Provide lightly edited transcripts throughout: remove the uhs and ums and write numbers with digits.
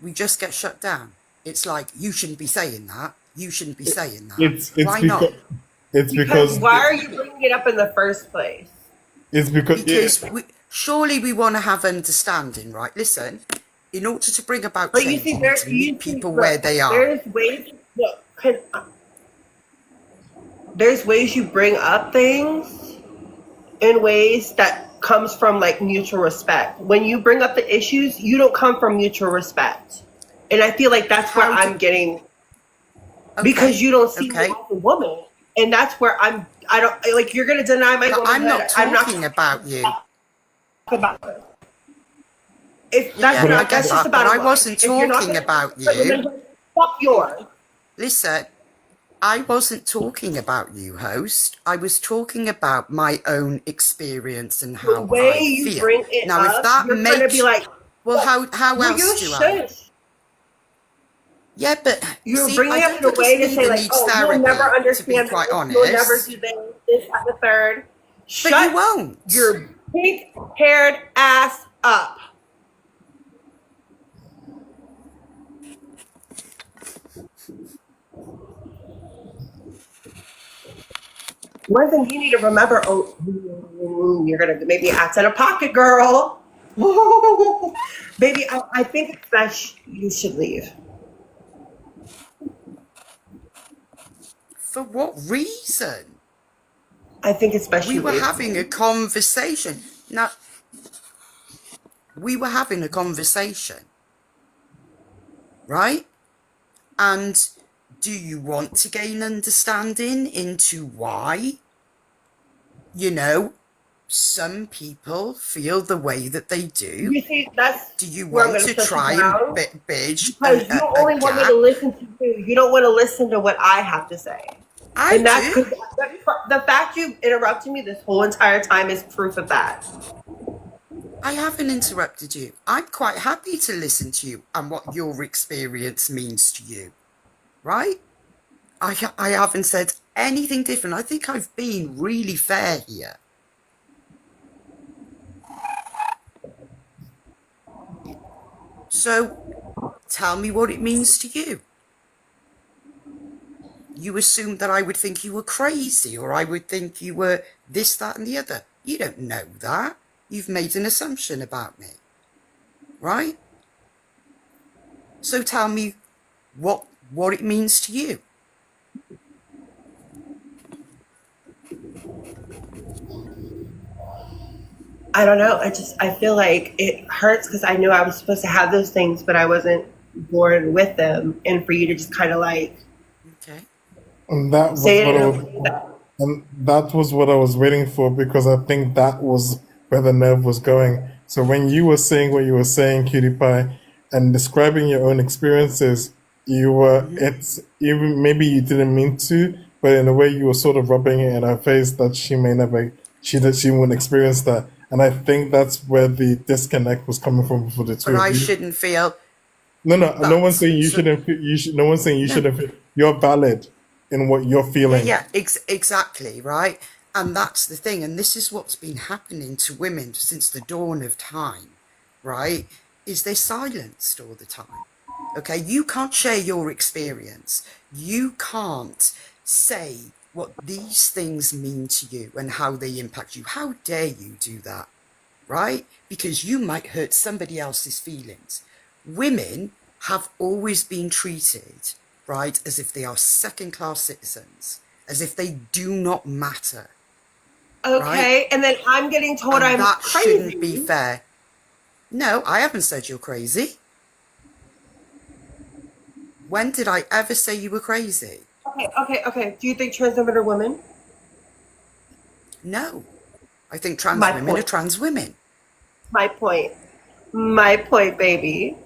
we just get shut down. It's like, you shouldn't be saying that. You shouldn't be saying that. It's Why not? because it's Because because why are you bringing it up in the first place? it's because Because surely we want to have understanding, right? Listen, in order to bring about But you change, see, you need to meet people where look, they are. there's ways. Look, there's ways you bring up things in ways that comes from like mutual respect. When you bring up the issues, you don't come from mutual respect, and I feel like that's where I'm getting, because Okay, you don't see me okay. as a woman, and that's where I don't like. You're gonna deny my But I'm womanhood. not I'm not talking about you. about it. If Yeah, that's I not, get that's just that, but about a I woman. wasn't If you're not talking gonna about put you. womanhood, fuck yours. Listen, I wasn't talking about you, host. I was talking about my own experience and The how way I you feel. bring it Now, if up, that you're trying to be makes... like, Well, how well, you else do I? should. Yeah, but You're see, I bringing up don't in a think this way to say neither like, needs oh, you'll never therapy, to be understand quite this, you'll never honest. do this, that, the third. But you Shut won't. your pink-haired ass up. One thing you need to remember, oh, you're gonna maybe act out of pocket, girl. Baby, I think it's best you should leave. For what reason? I think it's best We you were leave. having a conversation. Now, we were having a conversation, right? And do you want to gain understanding into why, some people feel the way that they do? You see, that's Do you where I'm want going to to shut you try and down, bridge because you a only want me to gap? listen to you. You don't want to listen to what I have to say. I And that's do. because the fact you interrupted me this whole entire time is proof of that. I haven't interrupted you. I'm quite happy to listen to you and what your experience means to you, right? I haven't said anything different. I think I've been really fair here. So, tell me what it means to you. You assumed that I would think you were crazy, or I would think you were this, that, and the other. You don't know that. You've made an assumption about me, right? So tell me what it means to you. I don't know. I feel like it hurts because I knew I was supposed to have those things, but I wasn't born with them. And for you to just kind of like Okay. and that was say it what in I a was way that, and that was what I was waiting for, because I think that was where the nerve was going. So when you were saying what you were saying, Cutie Pie, and describing your own experiences, you were it's even maybe you didn't mean to, but in a way you were sort of rubbing it in her face that she may never she wouldn't experience that. And I think that's where the disconnect was coming from for the two But of I you. shouldn't feel No one's but. saying you So, shouldn't feel, no one's saying you no. shouldn't feel. You're valid in what you're feeling. Yeah, exactly, right? And that's the thing. And this is what's been happening to women since the dawn of time, right? Is they're silenced all the time. Okay, you can't share your experience. You can't say what these things mean to you and how they impact you. How dare you do that, right? Because you might hurt somebody else's feelings. Women have always been treated, right, as if they are second-class citizens, as if they do not matter, right? okay, and then I'm getting told And I'm that shouldn't be crazy. fair. No, I haven't said you're crazy. When did I ever say you were crazy? Okay. Do you think trans women are women? No. I think trans My women are point. trans women. My point. My point, baby.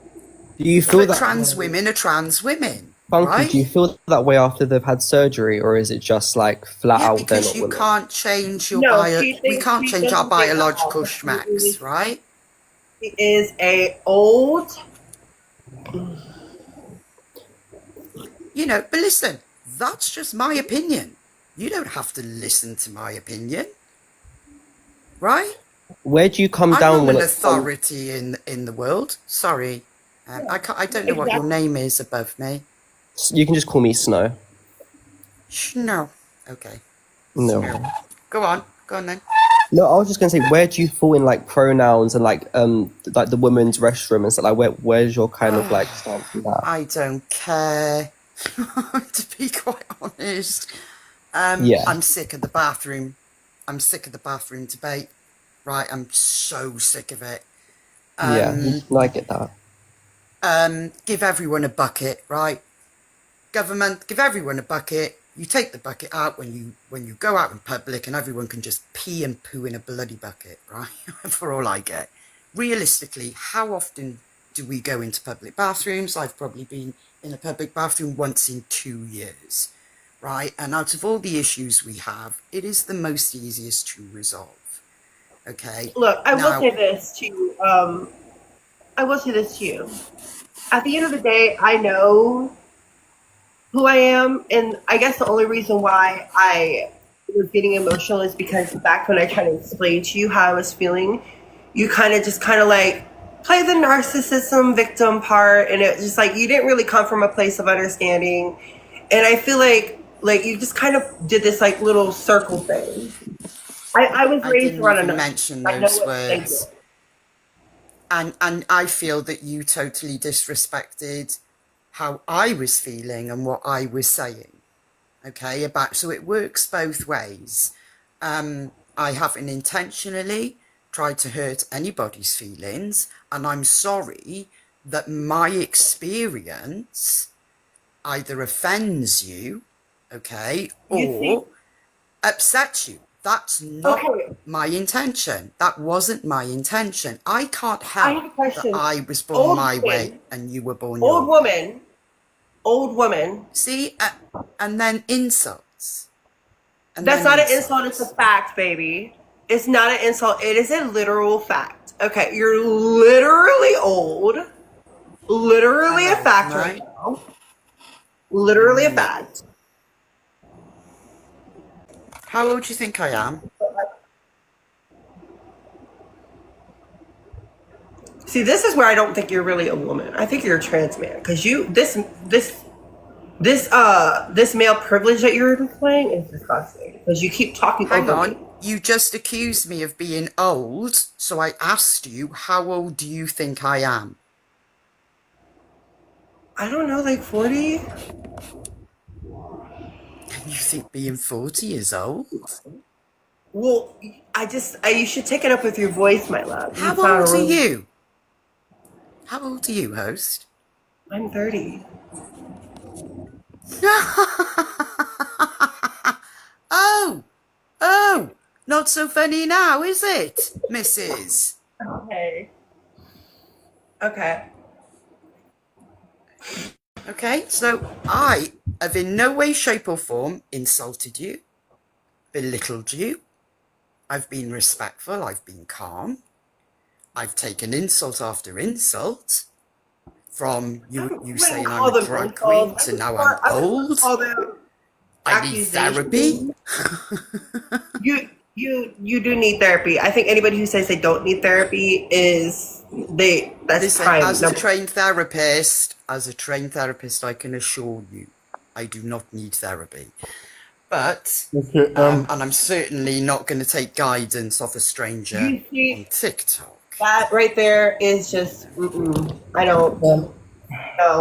Do you feel But that trans way, women are trans women, Funky? Do right? you feel that way after they've had surgery, or is it just like flat Yeah, out they're because not you women? can't change your No, she we thinks can't she change our doesn't think biological that. schmacks, right? She is a old. But listen, that's just my opinion. You don't have to listen to my opinion, right? Where do you come I'm down not when an it comes? authority in the world. Sorry. I don't know what your name is above me. You can just call me Snow. No. Okay. No. Snow. Go on then. No, I was just gonna say, where do you fall in like pronouns and like the women's restroom and stuff? Like, where's your kind of like stance with that? I don't care. To be quite honest, Yeah, I'm sick of the bathroom. I'm sick of the bathroom debate. Right, I'm so sick of it. yeah, I get that. Give everyone a bucket, right? Government, give everyone a bucket. You take the bucket out when you go out in public, and everyone can just pee and poo in a bloody bucket, right? For all I get. Realistically, how often do we go into public bathrooms? I've probably been in a public bathroom once in 2 years, right? And out of all the issues we have, it is the most easiest to resolve. Okay. Look, I will Now, say this to you. I will say this to you. At the end of the day, I know who I am, and I guess the only reason why I was getting emotional is because back when I tried to explain to you how I was feeling, you kind of like play the narcissism victim part, and it just like you didn't really come from a place of understanding, and I feel like you just kind of did this like little circle thing. I was I raised didn't around even enough. mention I know those what they do. words. And I feel that you totally disrespected how I was feeling and what I was saying. Okay, so it works both ways. I haven't intentionally tried to hurt anybody's feelings, and I'm sorry that my experience either offends you, okay, or upsets you. That's not my intention. That wasn't my intention. I can't I have a help that question. I was born my way and you were born your way. Old woman. See, and then insults. And That's then not an insult. It's a fact, baby. It's not an insult. It is a literal fact. Okay, you're literally old. Literally a fact right now. Literally a fact. How old do you think I am? See, this is where I don't think you're really a woman. I think you're a trans man because this male privilege that you're displaying is disgusting because you keep talking Hang over on. me. You just accused me of being old, so I asked you, how old do you think I am? I don't know, like 40? You think being 40 is old? Well, you should take it up with your voice, my love. How old are you? How old are you, host? I'm 30. Oh, not so funny now, is it, Mrs.? Okay. Okay, so I have in no way, shape or form insulted you, belittled you. I've been respectful, I've been calm. I've taken insult after insult. From you saying I'm a drag queen to now I'm old. I need therapy. You do need therapy. I think anybody who says they don't need therapy that's crime. As a trained therapist, I can assure you, I do not need therapy. But and I'm certainly not going to take guidance off a stranger on TikTok. That right there is just I don't know.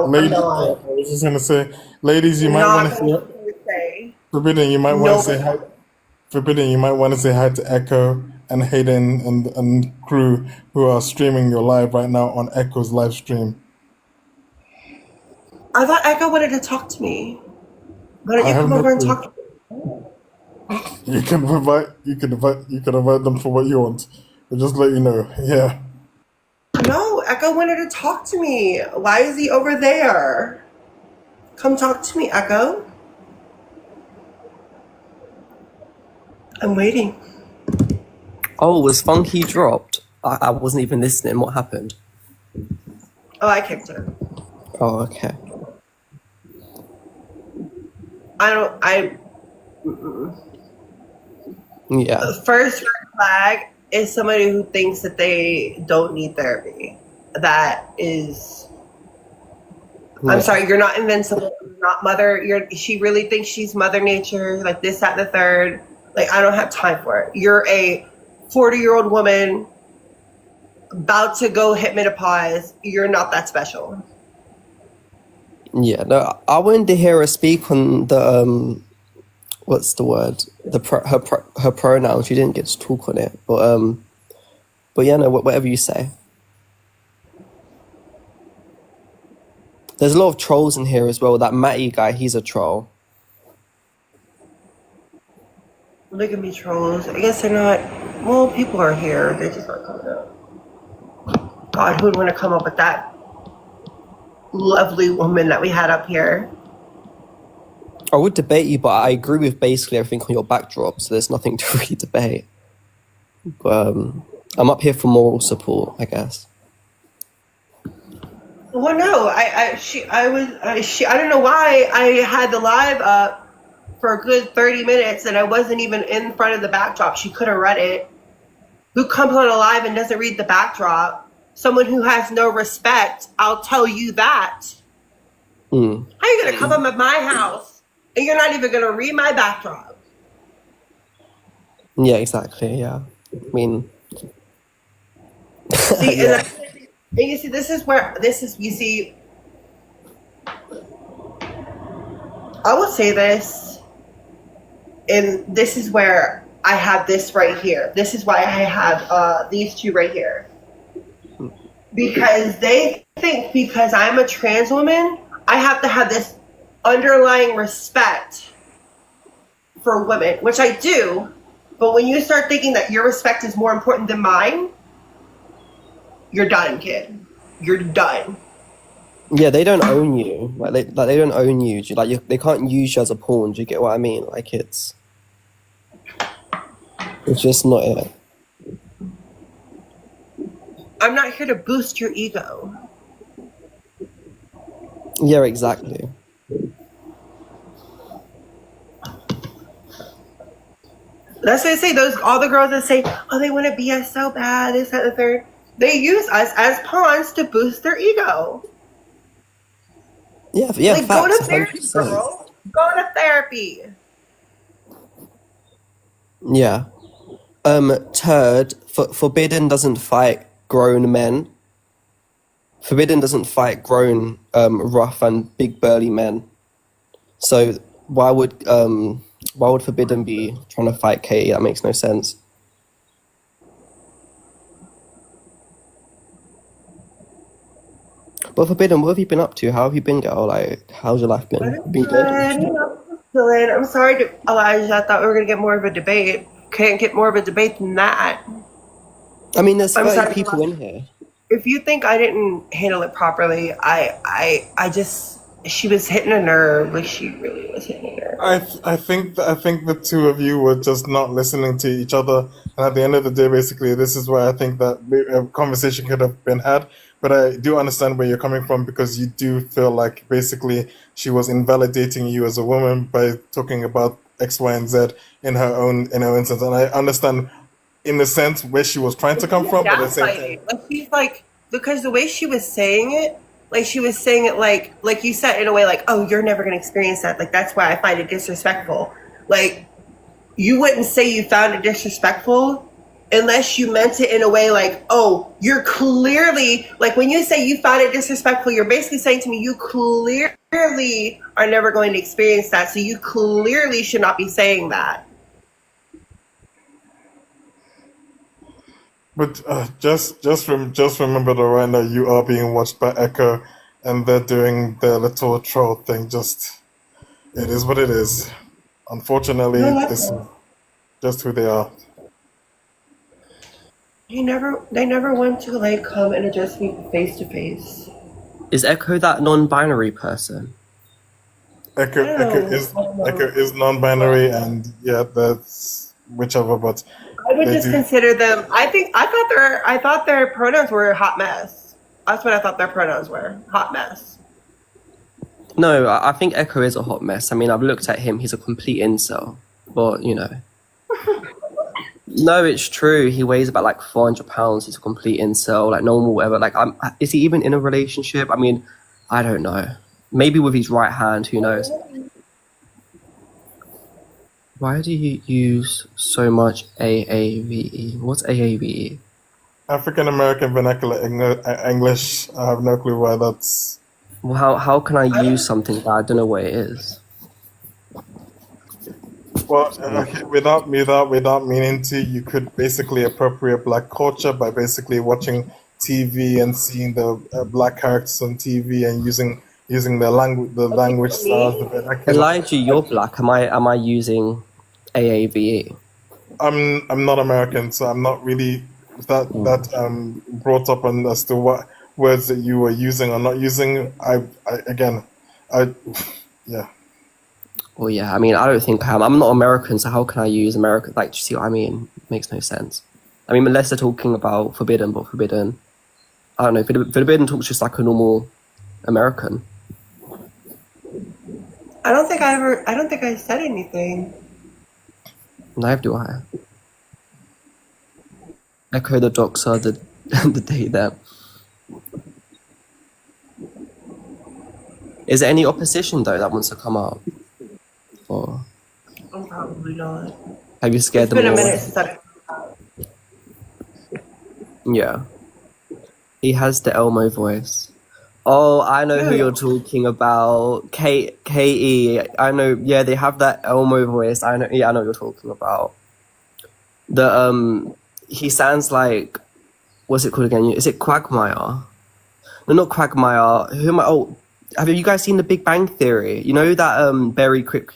Ladies, I was just gonna say, ladies, you might want to say Forbidden. You might want to say hi. Forbidden. You might want to say hi to Echo and Hayden and crew who are streaming your live right now on Echo's live stream. I thought Echo wanted to talk to me. Why don't you come over and talk to me? You can invite them for what you want. But just let you know, yeah. No, Echo wanted to talk to me. Why is he over there? Come talk to me, Echo. I'm waiting. Oh, was Funky dropped? I wasn't even listening. What happened? Oh, I kicked her. Oh, okay. Yeah. The first red flag is somebody who thinks that they don't need therapy. That is I'm Yeah. sorry, you're not invincible. You're not mother. She really thinks she's Mother Nature, like this, that, and the third. Like, I don't have time for it. You're a 40-year-old woman about to go hit menopause. You're not that special. Yeah, no, I wanted to hear her speak on the what's the word? Her pronouns. She didn't get to talk on it, but yeah, no, whatever you say. There's a lot of trolls in here as well. That Matty guy, he's a troll. Look at me, trolls. I guess they're not. Well, people are here. They're just not coming up. God, who would want to come up with that lovely woman that we had up here? I would debate you, but I agree with basically everything on your backdrop, so there's nothing to really debate. But I'm up here for moral support, I guess. Well, no, I don't know why I had the live up for a good 30 minutes and I wasn't even in front of the backdrop. She could have read it. Who comes on a live and doesn't read the backdrop? Someone who has no respect. I'll tell you that. How are you going to come up at my house and you're not even going to read my backdrop? Yeah, exactly. Yeah, I mean, See, yeah. and you see, you see, I will say this, and this is where I have this right here. This is why I have these two right here. Because they think because I'm a trans woman, I have to have this underlying respect for women, which I do. But when you start thinking that your respect is more important than mine, you're done, kid. You're done. Yeah, they don't own you. They don't own you. They can't use you as a pawn. Do you get what I mean? Like it's just not it. I'm not here to boost your ego. Yeah, exactly. That's what I say. All the girls that say, "Oh, they want to be us so bad," this, that, and the third. They use us as pawns to boost their ego. Yeah, Like, go facts. to therapy, 100%. girl. Go to therapy. Yeah. Turd. Forbidden doesn't fight grown men. Forbidden doesn't fight grown, rough and big burly men. So why would Forbidden be trying to fight Katie? That makes no sense. But Forbidden, what have you been up to? How have you been, girl? Like, how's your life been? Been good? I'm sorry, Elijah. I thought we were going to get more of a debate. Can't get more of a debate than that. I mean, there's I'm 30 sorry. people in here. If you think I didn't handle it properly, she was hitting a nerve. Like, she really was hitting a nerve. I think the two of you were just not listening to each other, and at the end of the day, basically, this is where I think that a conversation could have been had. But I do understand where you're coming from because you do feel like basically she was invalidating you as a woman by talking about X, Y, and Z in her own instance, and I understand in the sense where she was trying to come from, but at the same time, Like, she's like, because the way she was saying it, like she was saying it like you said, in a way like, oh, you're never going to experience that. Like, that's why I find it disrespectful. Like, you wouldn't say you found it disrespectful unless you meant it in a way like, oh, you're clearly, like when you say you found it disrespectful, you're basically saying to me, you clearly are never going to experience that. So you clearly should not be saying that. but just remember that right now you are being watched by Echo, and they're doing their little troll thing. Just it is what it is. Unfortunately, this is just who they are. They never want to like come and address me face to face. Is Echo that non-binary person? Echo is non-binary, and yeah, that's whichever. But I would they just do. consider them. I thought their pronouns were a hot mess. That's what I thought their pronouns were. Hot mess. No, I think Echo is a hot mess. I mean, I've looked at him. He's a complete incel. But, you know. No, it's true. He weighs about like 400 pounds. He's a complete incel, like normal, whatever. Like, is he even in a relationship? I mean, I don't know. Maybe with his right hand, who knows? Why do you use so much AAVE? What's AAVE? African American Vernacular English. I have no clue why that's. Well, how can I use something that I don't know what it is? Well, okay, without meaning to, you could basically appropriate Black culture by basically watching TV and seeing the Black characters on TV and using the Okay, language for styles, the me, vernacular. Elijah, you're black. Am I using AAVE? I'm not American, so I'm not really that brought up on as to what words that you were using or not using. I again, I yeah. Well, yeah. I mean, I don't think I am. I'm not American, so how can I use American? Like, do you see what I mean? Makes no sense. I mean, unless they're talking about forbidden, but forbidden. I don't know. Forbidden talks just like a normal American. I don't think I said anything. Neither do I. Echo the doxer the the day that. Is there any opposition though that wants to come up? Or I'm probably not. have you scared It's them been a all? minute since I. Yeah. He has the Elmo voice. Oh, I know who you're talking about. Ke. I know. Yeah, they have that Elmo voice. I know. Yeah, I know what you're talking about. The he sounds like, what's it called again? Is it Quagmire? No, not Quagmire. Who am I? Oh, have you guys seen The Big Bang Theory? You know that Barry Kripke.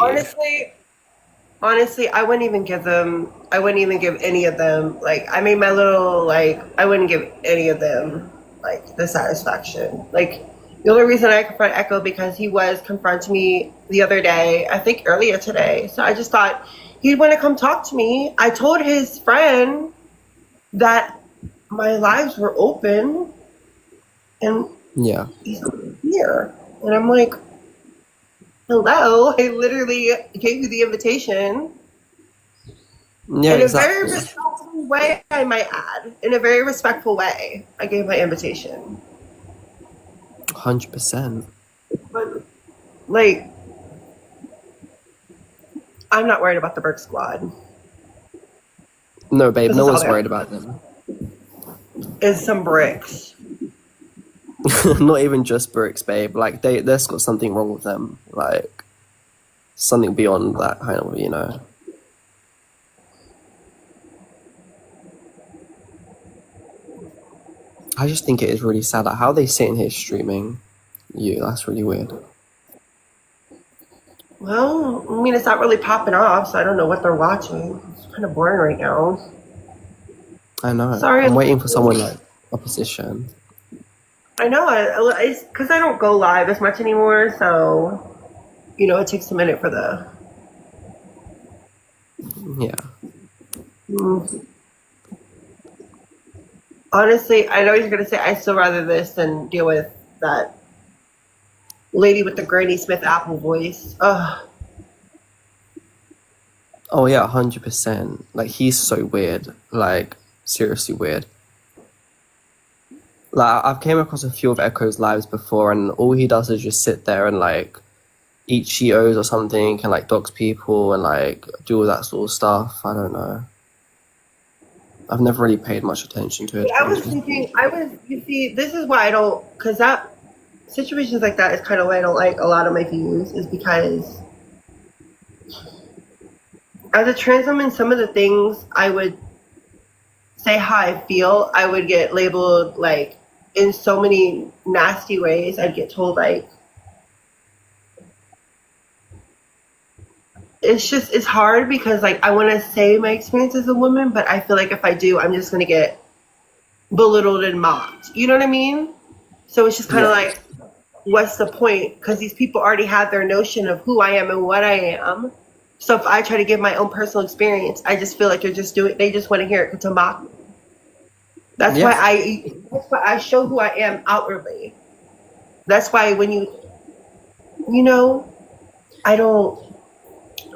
Honestly, I wouldn't even give them. I wouldn't even give any of them. Like, I made my little like. I wouldn't give any of them like the satisfaction. Like, the only reason I confront Echo because he was confronting me the other day. I think earlier today. So I just thought he'd want to come talk to me. I told his friend that my lives were open, and Yeah. he's not here. And I'm like, hello, I literally gave you the invitation Yeah, in a very exactly. respectful way, I might add. In a very respectful way, I gave my invitation. 100%. But, like, I'm not worried about the Burke Squad. No, babe, This no is all one's they worried have. about them. Is some bricks. Not even just bricks, babe. Like there's got something wrong with them. Like something beyond that kind of, you know. I just think it is really sad. Like how are they sitting here streaming you? That's really weird. Well, I mean, it's not really popping off, so I don't know what they're watching. It's kind of boring right now. I know. Sorry. I'm waiting for someone like opposition. I know, it's because I don't go live as much anymore, so, you know, it takes a minute for the... Yeah. Honestly, I know you're going to say I still rather this than deal with that lady with the Granny Smith Apple voice. Ugh. Oh yeah, 100%. Like he's so weird. Like seriously weird. Like I've came across a few of Echo's lives before, and all he does is just sit there and like eat Cheetos or something, and like dox people and like do all that sort of stuff. I don't know. I've never really paid much attention to it. I was thinking, you see, this is why I don't, because that, situations like that is kind of why I don't like a lot of my views, is because as a trans woman, some of the things I would say how I feel, I would get labeled like in so many nasty ways. I'd get told like, it's hard because like I want to say my experience as a woman, but I feel like if I do, I'm just going to get belittled and mocked. You know what I mean? So it's just kind of like, what's the point? Because these people already have their notion of who I am and what I am. So if I try to give my own personal experience, I just feel like they just want to hear it to mock me. That's why I show who I am outwardly. That's why when you know, I don't,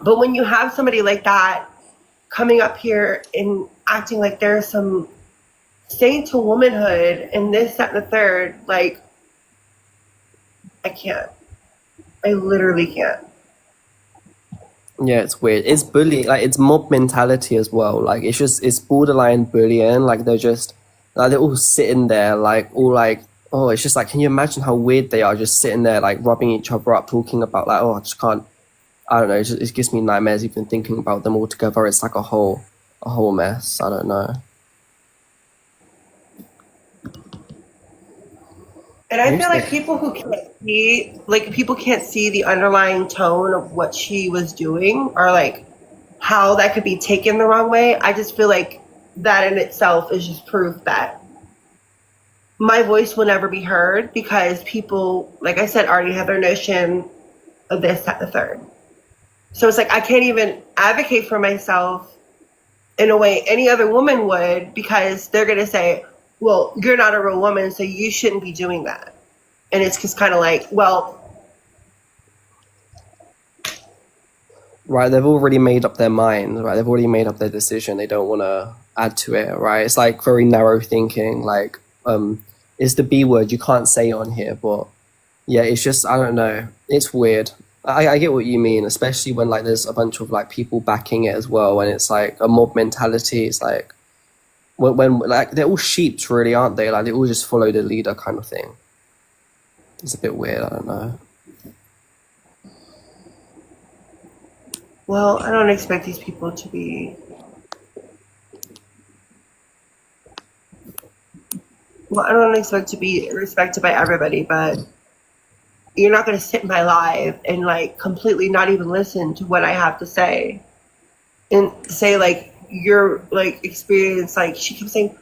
but when you have somebody like that coming up here and acting like there's some saying to womanhood and this, that, and the third, like, I can't. I literally can't. Yeah, it's weird. It's bullying, like it's mob mentality as well. Like it's borderline bullying. Like they're all sitting there, like all like, oh, it's just like, can you imagine how weird they are just sitting there, like rubbing each other up, talking about like, oh, I just can't. I don't know. It gives me nightmares even thinking about them all together. It's like a whole mess. I don't know. And I feel Who's like it? people can't see the underlying tone of what she was doing, or like how that could be taken the wrong way. I just feel like that in itself is just proof that my voice will never be heard, because people, like I said, already have their notion of this, that, the third. So it's like I can't even advocate for myself in a way any other woman would, because they're going to say, well, you're not a real woman, so you shouldn't be doing that. And it's just kind of like, well, Right, they've already made up their mind, right? They've already made up their decision. They don't want to add to it, right? It's like very narrow thinking. Like, it's the B word you can't say on here, but yeah, it's just, I don't know. It's weird. I get what you mean, especially when like there's a bunch of like people backing it as well, and it's like a mob mentality. It's like when like they're all sheeps, really, aren't they? Like they all just follow the leader kind of thing. It's a bit weird. I don't know. well, I don't expect these people to be. Well, I don't expect to be respected by everybody, but you're not going to sit in my live and like completely not even listen to what I have to say, and say like your like experience. Like she keeps saying,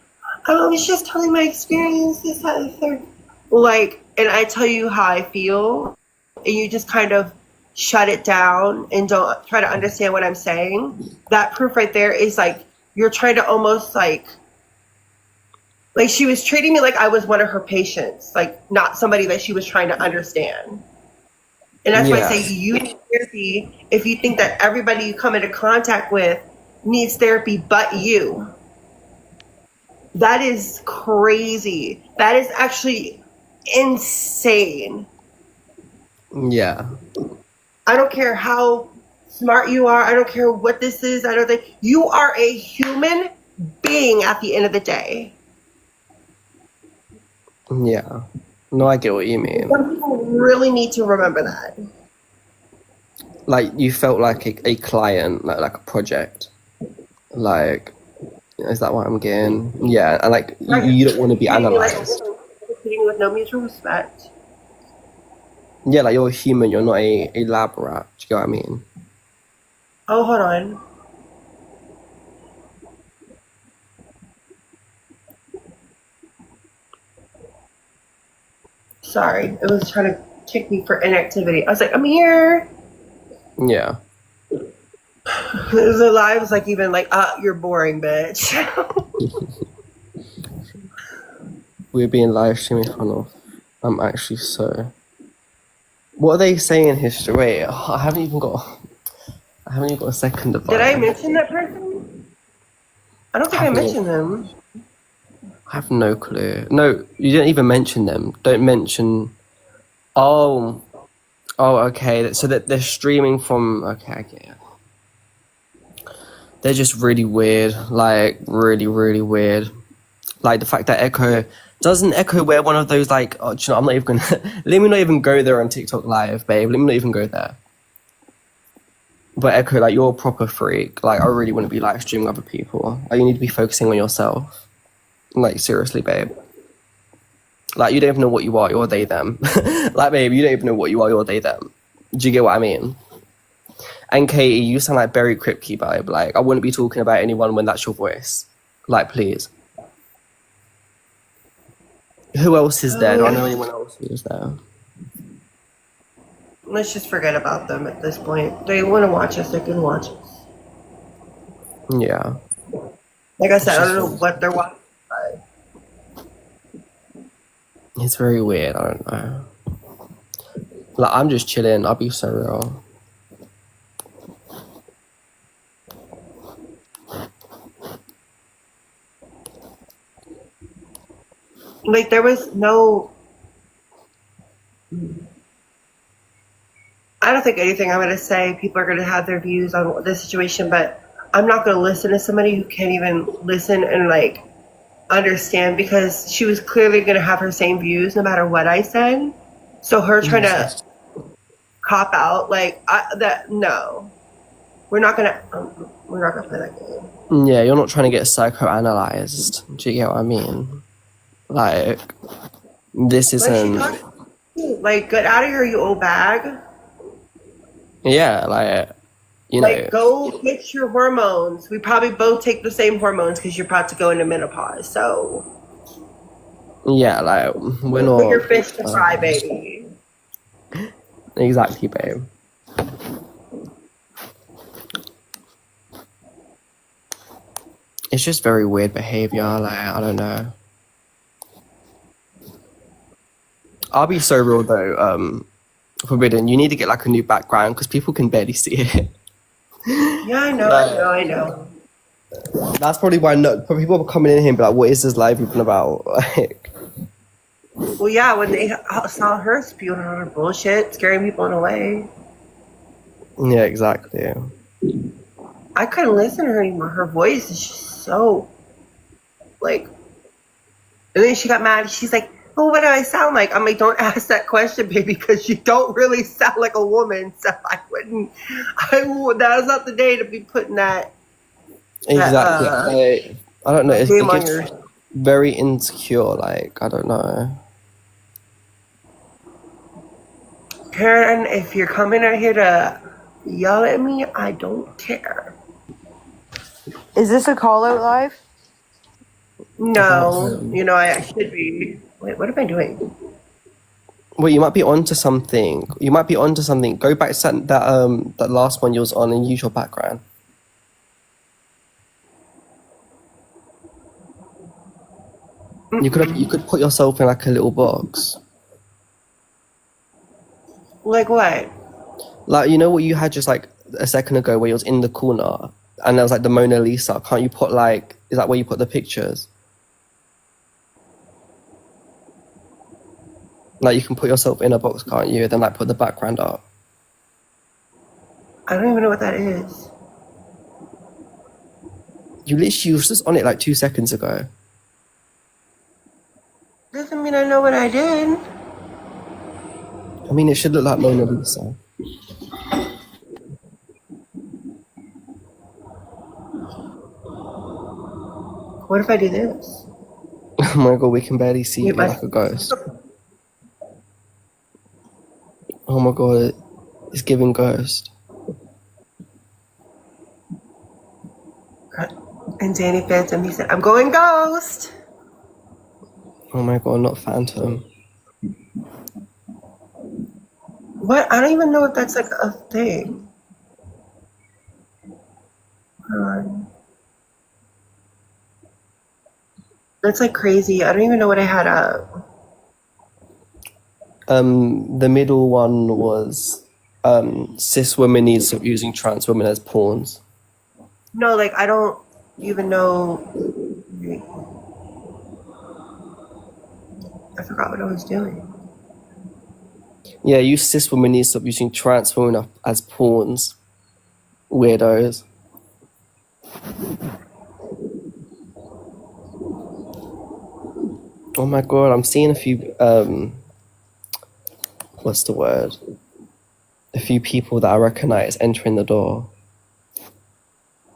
"Oh, I was just telling my experience, this, that, and the third." Like, and I tell you how I feel, and you just kind of shut it down and don't try to understand what I'm saying. That proof right there is like you're trying to almost like she was treating me like I was one of her patients, like not somebody that she was trying to understand. And that's why I Yeah. say you need therapy if you think that everybody you come into contact with needs therapy but you. That is crazy. That is actually insane. Yeah. I don't care how smart you are. I don't care what this is. I don't think you are a human being at the end of the day. Yeah. No, I get what you mean. Some people really need to remember that. Like you felt like a client, like a project. Like, is that what I'm getting? Yeah, and like you don't want to be Treating me like analyzed. treating me with no mutual respect. Yeah, like you're a human, you're not a lab rat. Do you get what I mean? Oh, hold on. Sorry, it was trying to kick me for inactivity. I was like, I'm here. Yeah. It was alive. It was like even like, you're boring, bitch. We're being live streamed in front of. I'm actually so. What are they saying in history? Wait, I haven't even got. I haven't even got a second of Did I mine. mention that person? I don't think I mentioned him. I have no clue. No, you didn't even mention them. Don't mention. Oh, oh, okay. So that they're streaming from. Okay, I get it. They're just really weird. Like really, really weird. Like the fact that Echo doesn't Echo wear one of those like. Oh, do you know, I'm not even gonna. Let me not even go there on TikTok Live, babe. Let me not even go there. But Echo, like you're a proper freak. Like I really wouldn't be live streaming other people. Like you need to be focusing on yourself. Like seriously, babe. Like you don't even know what you are. You're they them. Like babe, you don't even know what you are. You're they them. Do you get what I mean? And Katie, you sound like Berry Kripke, babe. Like I wouldn't be talking about anyone when that's your voice. Like please. Who else is there? Do I know anyone else who is there? Let's just forget about them at this point. They want to watch us. They can watch us. Yeah. Like I said, I don't know what they're watching. It's very weird. I don't know. Like I'm just chilling. I'll be so real. Like there was no. I don't think anything I'm going to say, people are going to have their views on this situation, but I'm not going to listen to somebody who can't even listen and like understand, because she was clearly going to have her same views no matter what I said. So her trying to cop out like no, we're not going to play that game. Yeah, you're not trying to get psychoanalyzed. Do you get what I mean? Like, this Like, she isn't... talked, like, get out of here, you old bag. Yeah, like, you know... Like, go get your hormones. We probably both take the same hormones because you're about to go into menopause. So, yeah, like, we're not... put your fish to fry, baby. Exactly, babe. It's just very weird behavior. Like, I don't know. I'll be so real though. Forbidden, you need to get like a new background because people can barely see it. Yeah, I know, Like, I know. That's probably why people are coming in here and be like, "What is this live even about?" Like, Well, yeah, when they saw her spewing on her bullshit, scaring people in a way, yeah, exactly. I couldn't listen to her anymore. Her voice is just so, like, and then she got mad. She's like, "Oh, what do I sound like?" I'm like, "Don't ask that question, baby, because you don't really sound like a woman." So I wouldn't. That is not the day to be putting that. Exactly. I don't know. It Game on gets your. very insecure. Like, I don't know. Karen, if you're coming out here to yell at me, I don't care. Is this a call out live? No, you know I should be. Wait, what am I doing? Well, you might be onto something. You might be onto something. Go back to that last one you was on and use your background. You could put yourself in like a little box. Like what? Like, you know what you had just like a second ago where you was in the corner and there was like the Mona Lisa. Can't you put like, is that where you put the pictures? Like, you can put yourself in a box, can't you? Then like put the background up. I don't even know what that is. You literally was just on it like 2 seconds ago. Doesn't mean I know what I did. I mean, it should look like Mona Lisa. What if I do this? Oh my god, we can barely see you Wait, like a ghost. Oh my god, it's giving ghost. And Danny Phantom, he said, "I'm going ghost." Oh my god, not Phantom. What? I don't even know if that's like a thing. Hold on. That's like crazy. I don't even know what I had up. The middle one was cis women need to stop using trans women as pawns. No, like I don't even know. I forgot what I was doing. Yeah, you cis women need to stop using trans women as pawns. Weirdos. Oh my god, I'm seeing a few what's the word? A few people that I recognize entering the door.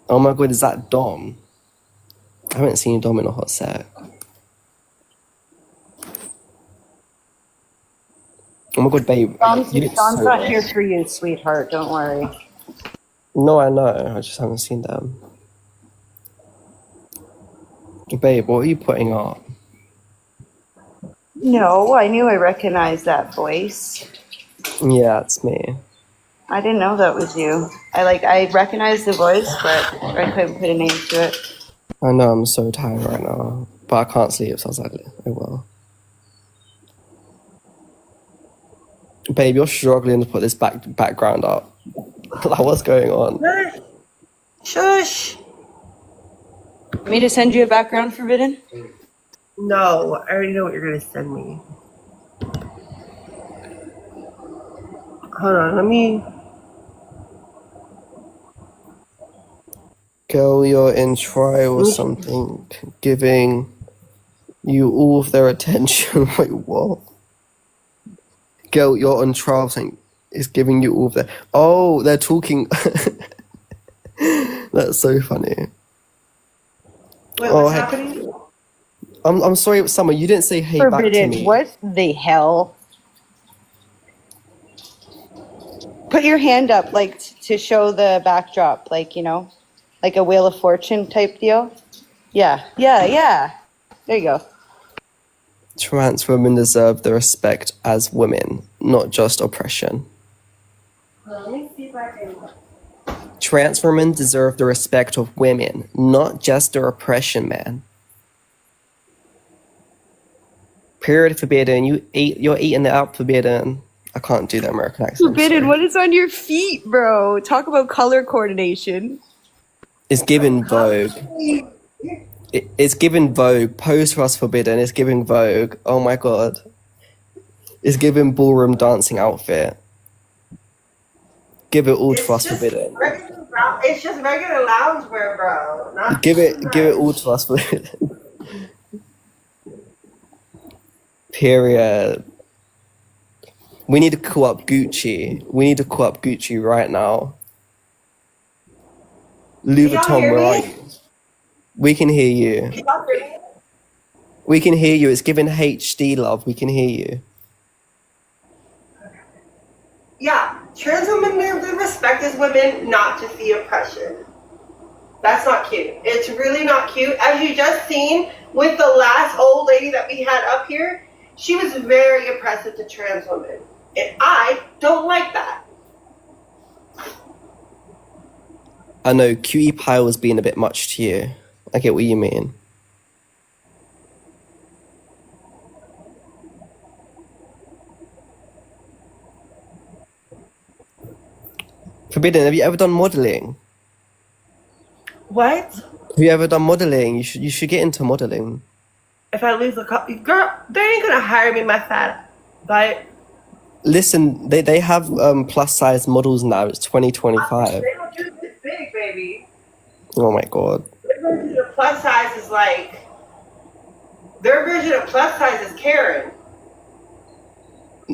Oh my god, is that Dom? I haven't seen Dom in a hot sec. Oh my god, babe. Dom's You look not so here for you, sweetheart. Don't worry. No, I know. I just haven't seen them. Babe, what are you putting up? No, I knew I recognized that voice. Yeah, it's me. I didn't know that was you. I recognized the voice, but I couldn't put a name to it. I know I'm so tired right now, but I can't sleep, so I was like, oh well. Babe, you're struggling to put this background up. Like, what's going on? Shush. Want me to send you a background, Forbidden? No, I already know what you're gonna send me. Hold on, let me. Girl, you're in trial or something, giving you all of their attention. Wait, what? Girl, you're on trial saying is giving you all of their. Oh, they're talking. That's so funny. Wait, Oh, what's hey, happening? I'm sorry, Summer. You didn't say hey back to Forbidden. me. What the hell? Put your hand up, like to show the backdrop, like, you know, like a Wheel of Fortune type deal. Yeah, yeah, yeah. There you go. Trans women deserve the respect as women, not just oppression. Let me see if I can. Trans women deserve the respect of women, not just their oppression, man. Period. Forbidden. You're eating it up, Forbidden. I can't do the American accent. I'm Forbidden. sorry. What is on your feet, bro? Talk about color coordination. It's given Vogue. It's given Vogue. Pose for us, Forbidden. It's giving Vogue. Oh my god. It's giving ballroom dancing outfit. Give it all to us, Forbidden. It's just regular loungewear, bro. Not Give too it all much. to us, Forbidden. Period. We need to call up Gucci. We need to call up Gucci right now. Louis Can y'all Vuitton, hear where are me? you? We can hear you. Can y'all hear me? We can hear you. It's given HD love. We can hear you. Yeah, trans women deserve respect as women, not just the oppression. That's not cute. It's really not cute. As you just seen with the last old lady that we had up here, she was very oppressive to trans women. And I don't like that. I know Cutie Pie was being a bit much to you. I get what you mean. Forbidden, have you ever done modeling? What? Have you ever done modeling? You should get into modeling. If I lose a couple, girl, they ain't gonna hire me, my fat butt. Listen, they have plus size models now. It's 2025. They don't do this big, baby. Oh my god. Their version of plus size is like, their version of plus size is Karen.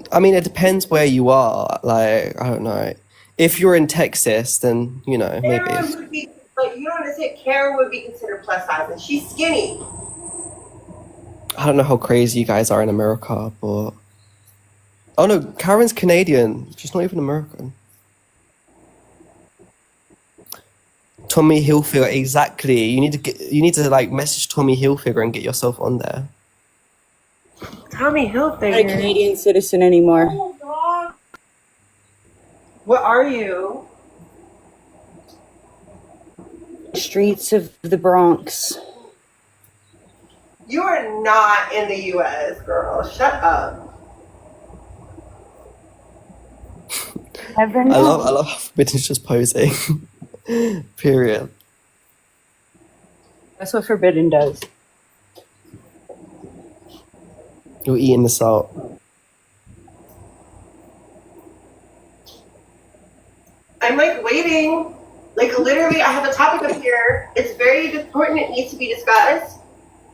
I mean, it depends where you are. Like, I don't know. If you're in Texas, then you know maybe. Karen would be, but you don't understand, Karen would be considered plus size, and she's skinny. I don't know how crazy you guys are in America, but oh no, Karen's Canadian. She's not even American. Tommy Hilfiger, exactly. You need to like message Tommy Hilfiger and get yourself on there. Tommy Not a Hilfiger. Canadian citizen anymore. What are you? Streets of the Bronx. You are not in the U.S., girl. Shut up. Never I know. love how Forbidden's just posing. Period. That's what Forbidden does. You're eating this out. I'm like waiting. Like literally, I have a topic up here. It's very important. It needs to be discussed.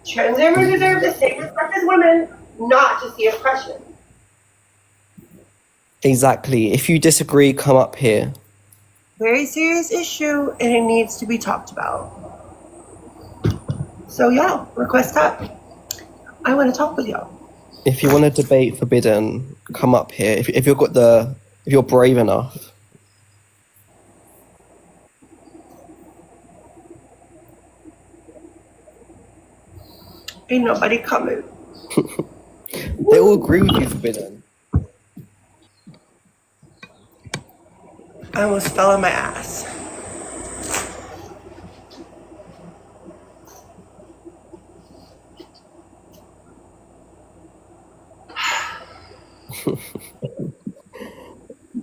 Trans women deserve the same respect as women, not just the oppression. Exactly. If you disagree, come up here. Very serious issue, and it needs to be talked about. So yeah, request up. I want to talk with y'all. If you want to debate Forbidden, come up here. If you're brave enough. Ain't nobody coming. They all agree with you, Forbidden. I almost fell on my ass.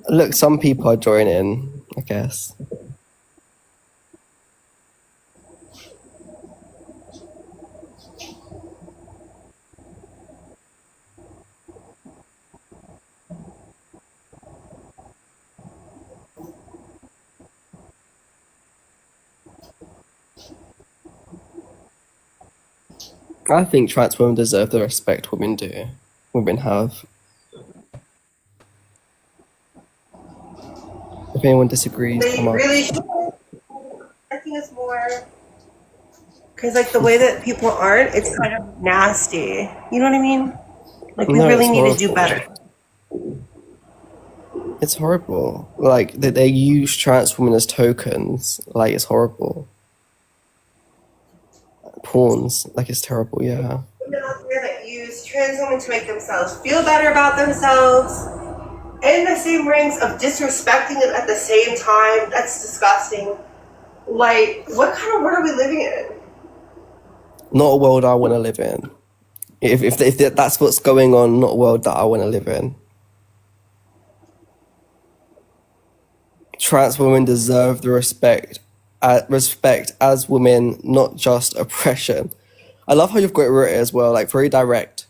Look, some people are joining, I guess. I think trans women deserve the respect women do. Women have. If anyone disagrees, come They up. really should. I think it's more because like the way that people aren't, it's kind of nasty. You know what I mean? Like we No, really it's need to do horrible. better. It's horrible. Like they use trans women as tokens. Like it's horrible. Pawns. Like it's terrible. Yeah. Women out there that use trans women to make themselves feel better about themselves, in the same rings of disrespecting them at the same time. That's disgusting. Like, what kind of world are we living in? Not a world I want to live in. If that's what's going on, not a world that I want to live in. Trans women deserve the respect as women, not just oppression. I love how you've got it written as well, like very direct.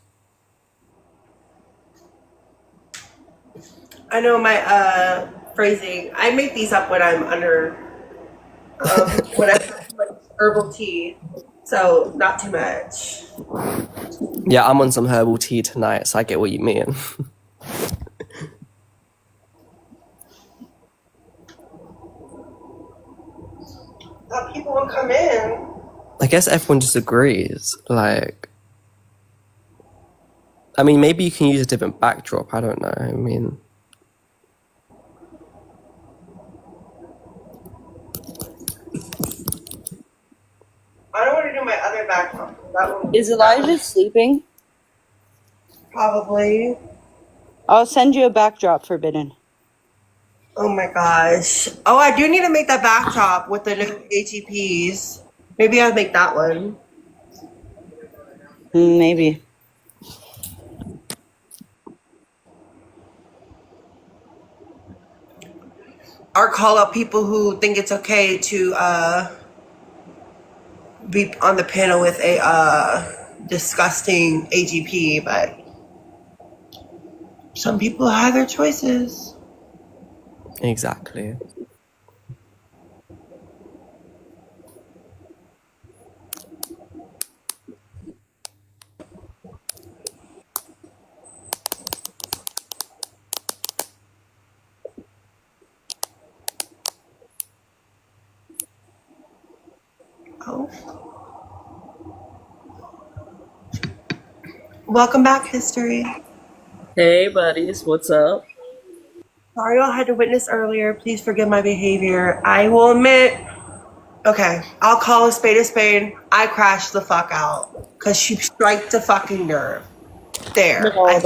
I know my phrasing. I make these up when I'm under when I have too much herbal tea, so not too much. Yeah, I'm on some herbal tea tonight, so I get what you mean. Thought people would come in. I guess everyone disagrees. Like, I mean, maybe you can use a different backdrop. I don't know. I mean, I don't want to do my other background. That one Is Elijah sleeping? probably. I'll send you a backdrop, Forbidden. Oh my gosh. Oh, I do need to make that backdrop with the new ATPs. Maybe I'll make that one. Maybe. Or call up people who think it's okay to be on the panel with a disgusting AGP, but some people have their choices. exactly. Oh. Welcome back, history. Hey, buddies, what's up? Sorry I had to witness earlier. Please forgive my behavior. I will admit, okay, I'll call a spade a spade. I crashed the fuck out because she striked the fucking nerve. There. No,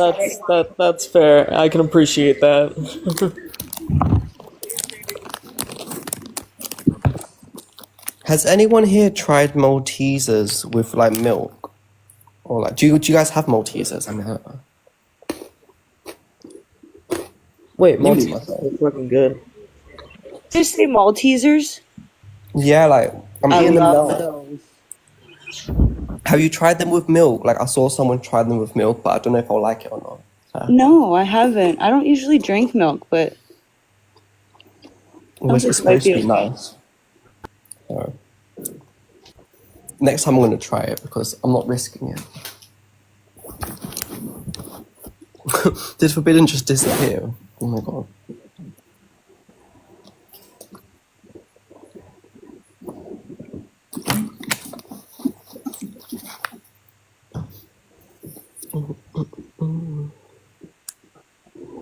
that's fair. I can appreciate that. Has anyone here tried Maltesers with like milk? Or like, do you guys have Maltesers? I mean, I don't know. Wait, You Maltese must. is looking good. Did you say Maltesers? Yeah, like I'm I eating them love now. those. Have you tried them with milk? Like I saw someone try them with milk, but I don't know if I'll like it or not. So, No, I haven't. I don't usually drink milk, but well, it's this supposed might to be be nice. So, next time I'm going to try it because I'm not risking it. Did Forbidden just disappear? Oh my god.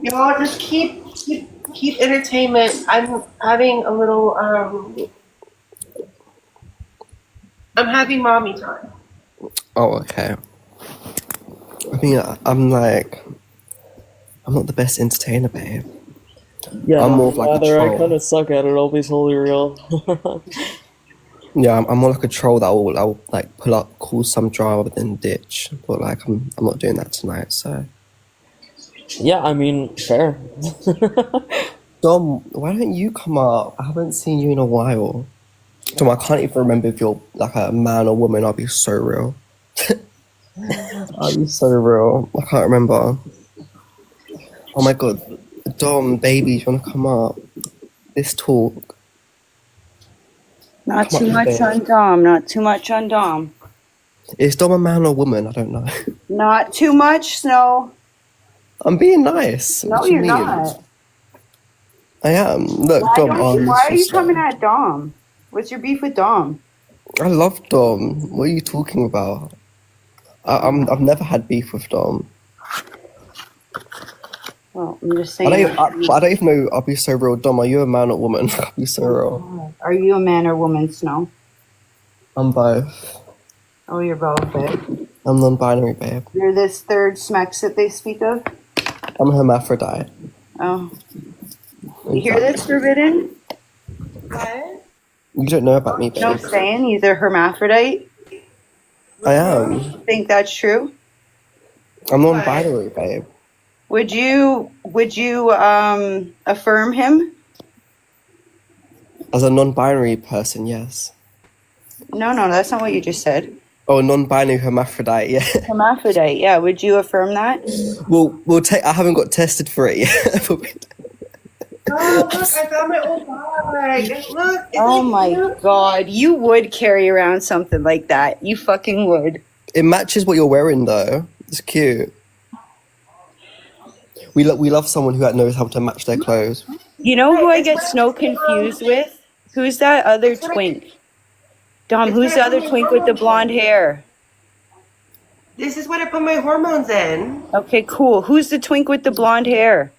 Y'all just keep entertainment. I'm having a little I'm having mommy time. Oh, okay. I mean, I'm not the best entertainer, babe. Yeah, I'm more of like a rather I troll. kind of suck at it. I'll be totally real. Yeah, I'm more like a troll that I'll like pull up, cause some drama, but then ditch. But like, I'm not doing that tonight. So, Yeah, I mean, fair. Dom, why don't you come up? I haven't seen you in a while. Dom, I can't even remember if you're like a man or woman. I'll be so real. I'll be so real. I can't remember. Oh my god, Dom, baby, do you wanna come up? Let's talk. not Come too on, much babe. on Dom. Not too much on Dom. Is Dom a man or woman? I don't know. Not too much, Snow. I'm being nice. No, What do you you're mean? not. I am. Look, Dom, Why are you just coming at Dom? What's your beef with Dom? I love Dom. What are you talking about? I've never had beef with Dom. Well, I'm just I saying. don't even know. I'll be so real. Dom, are you a man or woman? I'll be so real. Are you a man or woman, Snow? I'm both. Oh, you're both, babe. I'm non-binary, babe. You're this third smex that they speak of? I'm a hermaphrodite. Oh. You hear this, Forbidden? What? You don't know about me, babe. No, saying he's a hermaphrodite. I am. Think that's true? I'm non-binary, babe. Would you affirm him? As a non-binary person, yes. No, that's not what you just said. Oh, non-binary hermaphrodite, yeah. Hermaphrodite, yeah. Would you affirm that? We'll take. I haven't got tested for it yet. Oh, look, I found my old bag. Look. It's Oh like, my god, you would carry around something like that. You fucking would. It matches what you're wearing, though. It's cute. We love someone who knows how to match their clothes. You know who I get Snow confused with? Who's that other twink? Dom, who's the other twink with the blonde hair? This is what I put my hormones in. Okay, cool. Who's the twink with the blonde hair?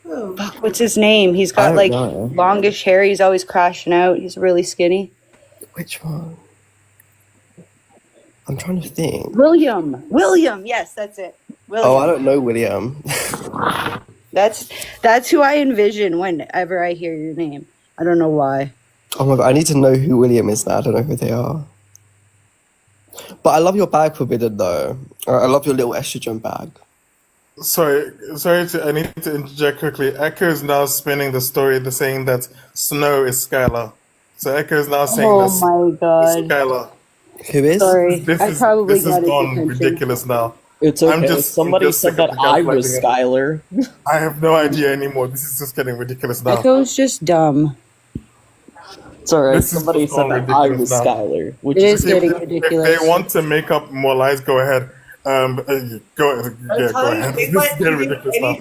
Oh. Fuck, what's his name? He's got I don't know. longish hair. He's always crashing out. He's really skinny. Which one? I'm trying to think. William. Yes, that's it. William. Oh, I don't know William. That's who I envision whenever I hear your name. I don't know why. Oh my god, I need to know who William is now. I don't know who they are. But I love your bag, Forbidden, though. I love your little estrogen bag. Sorry, I need to interject quickly. Echo is now spinning the story, saying that Snow is Skylar. So Echo is now saying Oh that my god. Skylar. Who is? Sorry. This I is probably this has got his gone attention. ridiculous now. It's I'm okay. just Somebody sick said of that the I was gaslighting. Skylar. I have no idea anymore. This is just getting ridiculous now. Echo's just dumb. It's alright. This is Somebody just said gone that I ridiculous was now. Skylar. Which It is is getting If ridiculous. they want to make up more lies, go ahead. Go ahead. This is getting ridiculous now.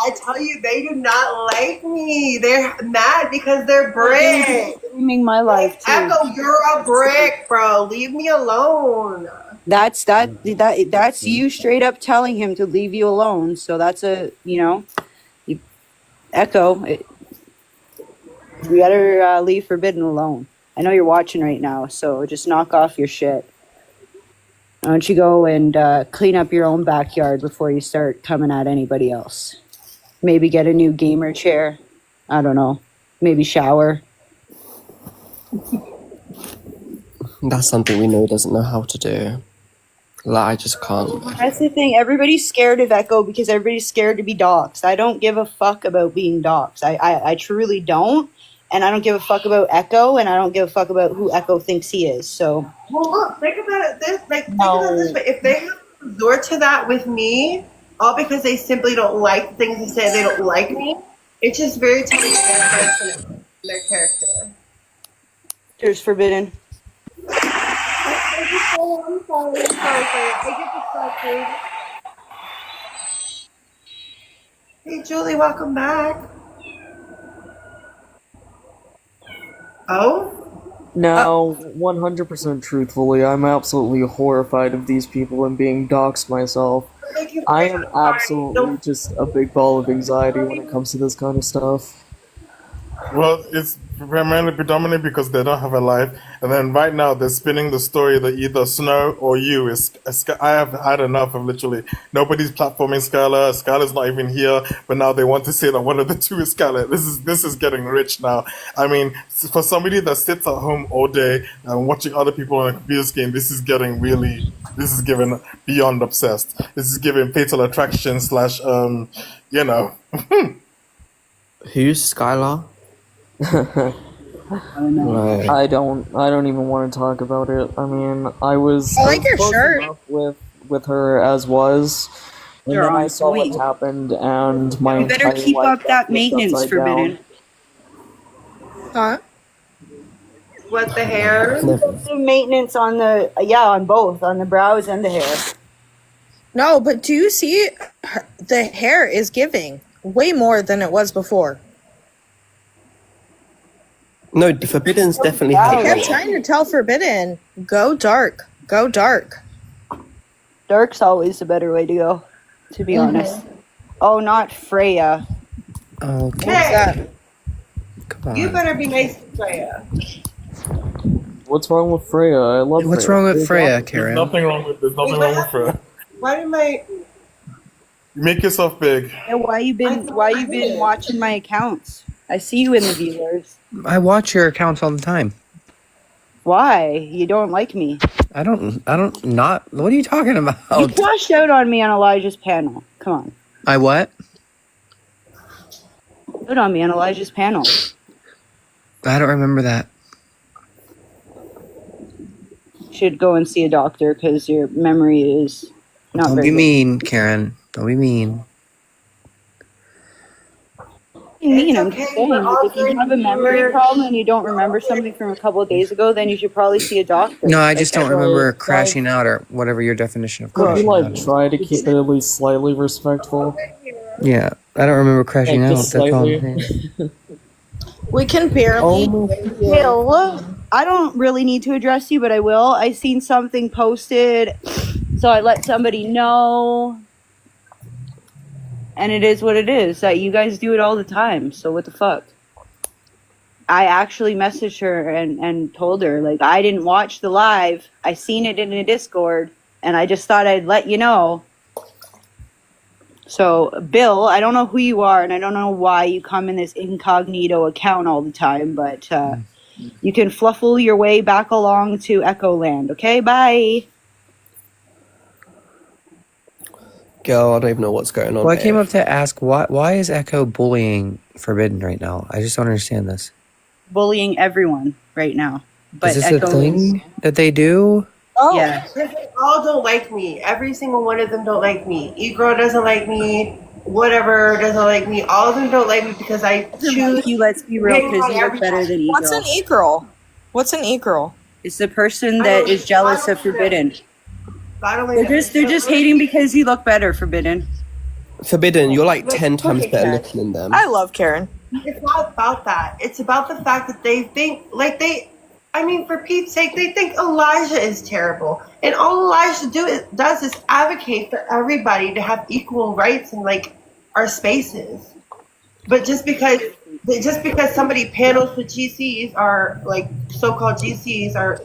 I tell you, they do not like me. They're mad because they're brick. Screaming my life too. Echo, you're a brick, bro. Leave me alone. That's you straight up telling him to leave you alone. So that's Echo. You better leave Forbidden alone. I know you're watching right now, so just knock off your shit. Why don't you go and clean up your own backyard before you start coming at anybody else? Maybe get a new gamer chair. I don't know. Maybe shower. That's something we know he doesn't know how to do. Like, I just can't. That's the thing. Everybody's scared of Echo because everybody's scared to be doxxed. I don't give a fuck about being doxxed. I truly don't. And I don't give a fuck about Echo, and I don't give a fuck about who Echo thinks he is. So, Well, look, think about it think about it this way. If they have to resort to that with me, all because they simply don't like things and say they don't like me, it's just very telling of their character. there's Forbidden. I'm sorry. I get distracted. Hey, Julie, welcome back. Oh? Now, 100% truthfully, I'm absolutely horrified of these people and being doxxed myself. I am absolutely just a big ball of anxiety when it comes to this kind of stuff. Well, it's predominantly because they don't have a life, and then right now they're spinning the story that either Snow or you is. I have had enough of literally nobody's platforming Skylar. Skylar's not even here, but now they want to say that one of the two is Skylar. This is getting rich now. I mean, for somebody that sits at home all day and watching other people on a computer game, this is getting really. This is giving beyond obsessed. This is giving Fatal Attraction / Who's Skylar? Right. I don't even want to talk about it. I mean, I was like your close shirt. enough with her as was, and You're then I on saw point. what happened, and my You better entire keep life up got that flipped maintenance, upside down. Forbidden. Huh? What, the hair? The maintenance on on both, on the brows and the hair. No, but do you see the hair is giving way more than it was before. No, Forbidden's definitely Wow. had I glow kept up. trying to tell Forbidden, go dark, go dark. Dark's always the better way to go, to be honest. Oh, not Freya. Okay, Hey, That come you on. better be nice to Freya. What's wrong with Freya? I love What's Freya. wrong with Freya, There's Karen? nothing wrong with her. Why did my... You make yourself big. Yeah, why you been watching my accounts? I see you in the viewers. I watch your accounts all the time. Why? You don't like me. I don't not. What are you talking You about? crashed out on me on Elijah's panel. Come on. I what? Put on me on Elijah's panel. I don't remember that. Should go and see a doctor because your memory is not Don't very be good. mean, Karen. Don't be mean. Mean, It's I'm okay, just saying, we're like, all if you have a very memory weird. problem and you don't remember something from a couple of days ago, then you should probably see a doctor. No, I just don't Like, remember like- crashing out or whatever your definition of Could you crashing like out is. try to keep it at least slightly respectful? Yeah, I don't remember crashing Like, out. just That's all slightly. I'm saying. we can barely Bill, I don't really need to address you, but I will. I seen something posted, so I let somebody know. And it is what it is. That you guys do it all the time, so what the fuck? I actually messaged her and told her, like, I didn't watch the live. I seen it in a Discord, and I just thought I'd let you know. So, Bill, I don't know who you are, and I don't know why you come in this incognito account all the time, but you can fluffle your way back along to Echo Land, okay? Bye. Girl, I don't even know what's going on. Well, I came here. up to ask why is Echo bullying Forbidden right now? I just don't understand this. Bullying everyone right now. But Is this Echo a thing that they do? Oh, Yeah. they all don't like me. Every single one of them don't like me. E-Girl doesn't like me. Whatever doesn't like me. All of them don't like me because I choose. You, let's be real, because you look better than What's E-Girl. an e-girl? What's an e-girl? It's the person that is jealous of Forbidden. I don't like They're just hating because you look better, Forbidden. Forbidden, you're like 10 times better looking than them. I love Karen. It's not about that. It's about the fact that they think, for Pete's sake, they think Elijah is terrible. And all Elijah does is advocate for everybody to have equal rights in, our spaces. But just because somebody panels with GCs are, so-called GCs are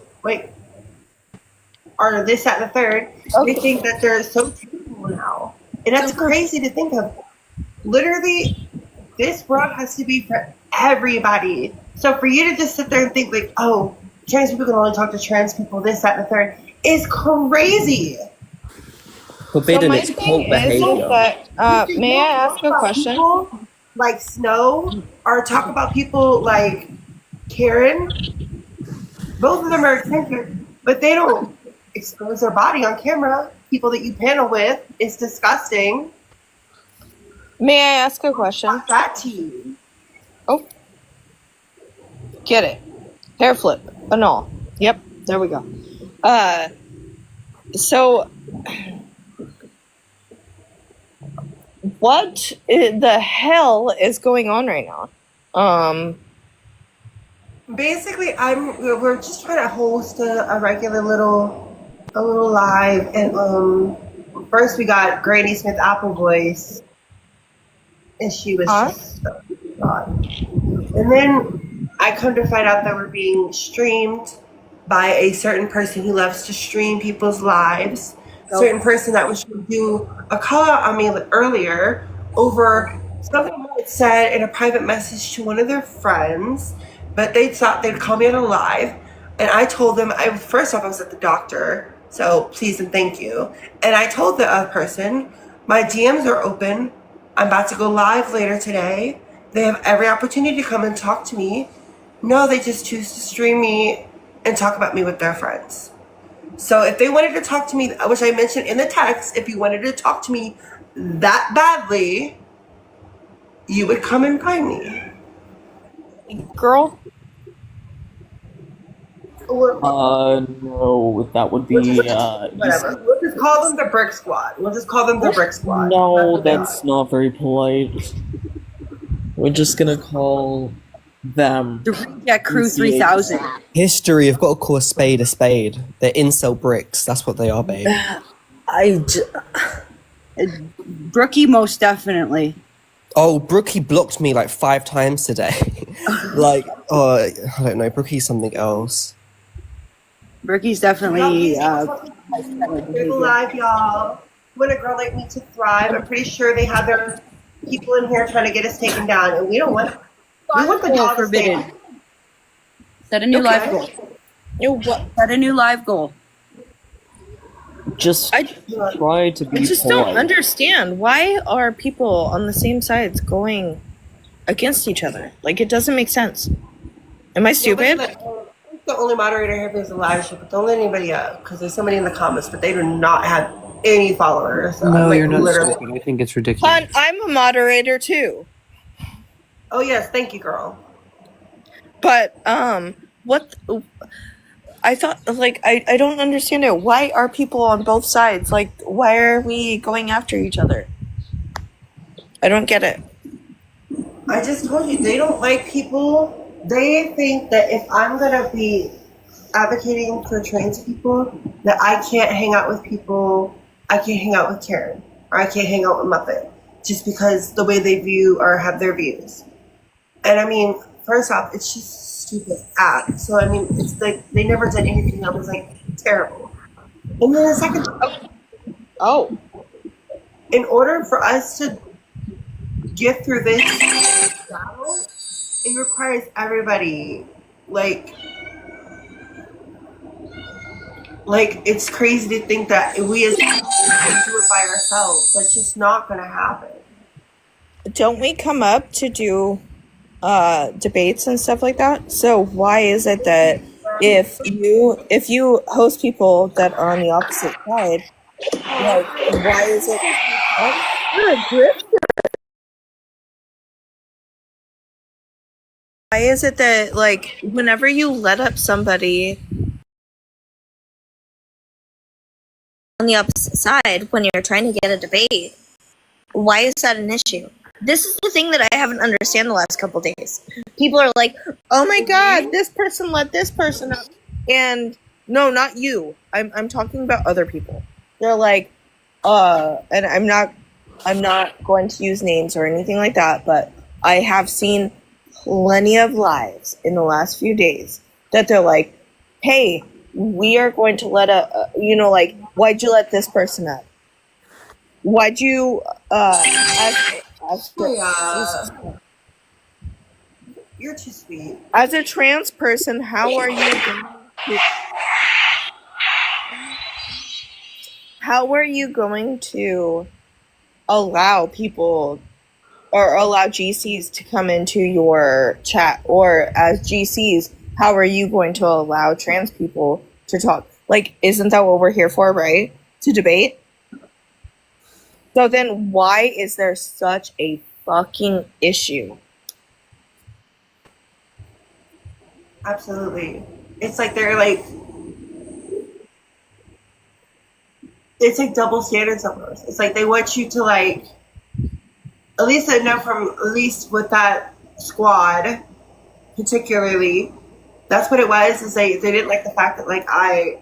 this, that, and the third, they think that they're so truthful now. And that's crazy to think of. Literally, this world has to be for everybody. So for you to just sit there and think trans people can only talk to trans people, this, that, and the third, is crazy. Forbidden, my it's thing cult is behavior. that, may I ask a question? People like Snow, or talk about people like Karen. Both of them are eccentric, but they don't expose their body on camera. People that you panel with, it's disgusting. May I ask a question? Fuck that to you. Oh. Get it. Hair flip. Anal. Yep. There we go. So what the hell is going on right now? Basically, we're just trying to host a regular little live, and first we got Granny Smith Apple Voice, and she was just God. And then I come to find out that we're being streamed by a certain person who loves to stream people's lives. Certain person that was trying to do a call out on me earlier over something I had said in a private message to one of their friends, but they thought they'd call me on a live. And I told them, first off, I was at the doctor, so please and thank you. And I told the other person, my DMs are open. I'm about to go live later today. They have every opportunity to come and talk to me. No, they just choose to stream me and talk about me with their friends. So if they wanted to talk to me, which I mentioned in the text, if you wanted to talk to me that badly, you would come and find me. Girl, No, that would We'll be, just, easy. whatever. We'll just call them the Brick Squad. We'll just call them the Brick Squad. No, That's that's not very polite. We're just gonna call them The Reject Crew ECH. 3000. History, you've got to call a spade a spade. They're incel bricks. That's what they are, babe. Brookie, most definitely. Oh, Brookie blocked me like 5 times today. Like, oh, I don't know. Brookie's something else. Brookie's definitely. They're alive, y'all. Want a girl like me to thrive? I'm pretty sure they have their people in here trying to get us taken down, and we don't want. We want the dog to stay. Forbidden. Set a new live goal. You what? Set a new live goal. Just I try to be I just polite. don't understand why are people on the same sides going against each other? Like it doesn't make sense. Am I stupid? The only moderator here is Elijah, but don't let anybody up because there's somebody in the comments, but they do not have any followers. So No, I'm, like, you're not literally- stupid. I think it's ridiculous. Hon, I'm a moderator too. Oh yes, thank you, girl. But what I thought like I don't understand it. Why are people on both sides? Like why are we going after each other? I don't get it. I just told you they don't like people. They think that if I'm gonna be advocating for trans people, that I can't hang out with people. I can't hang out with Karen, or I can't hang out with Muppet, just because the way they view or have their views. And I mean, first off, it's just stupid act. So I mean, it's like they never did anything that was like terrible. And then the second, Oh. in order for us to get through this battle, it requires everybody. Like it's crazy to think that we as can do it by ourselves. That's just not gonna happen. Don't we come up to do debates and stuff like that? So why is it that if you host people that are on the opposite side, like why is it you're a grifter. Why is it that like whenever you let up somebody on the opposite side when you're trying to get a debate, why is that an issue? This is the thing that I haven't understand the last couple days. People are like, "Oh my god, this person let this person up," and no, not you. I'm talking about other people. They're like, and I'm not going to use names or anything like that, but I have seen plenty of lives in the last few days that they're like, "Hey, we are going to let like, why'd you let this person up? Why'd you You're too sweet. as a trans person, how are you going to allow people or allow GCs to come into your chat? Or as GCs, how are you going to allow trans people to talk? Like, isn't that what we're here for, right? To debate? So then why is there such a fucking issue? Absolutely. It's like they're like, it's like double standards almost. It's like they want you to like, at least I know from, at least with that squad particularly, that's what it was, is they didn't like the fact that like I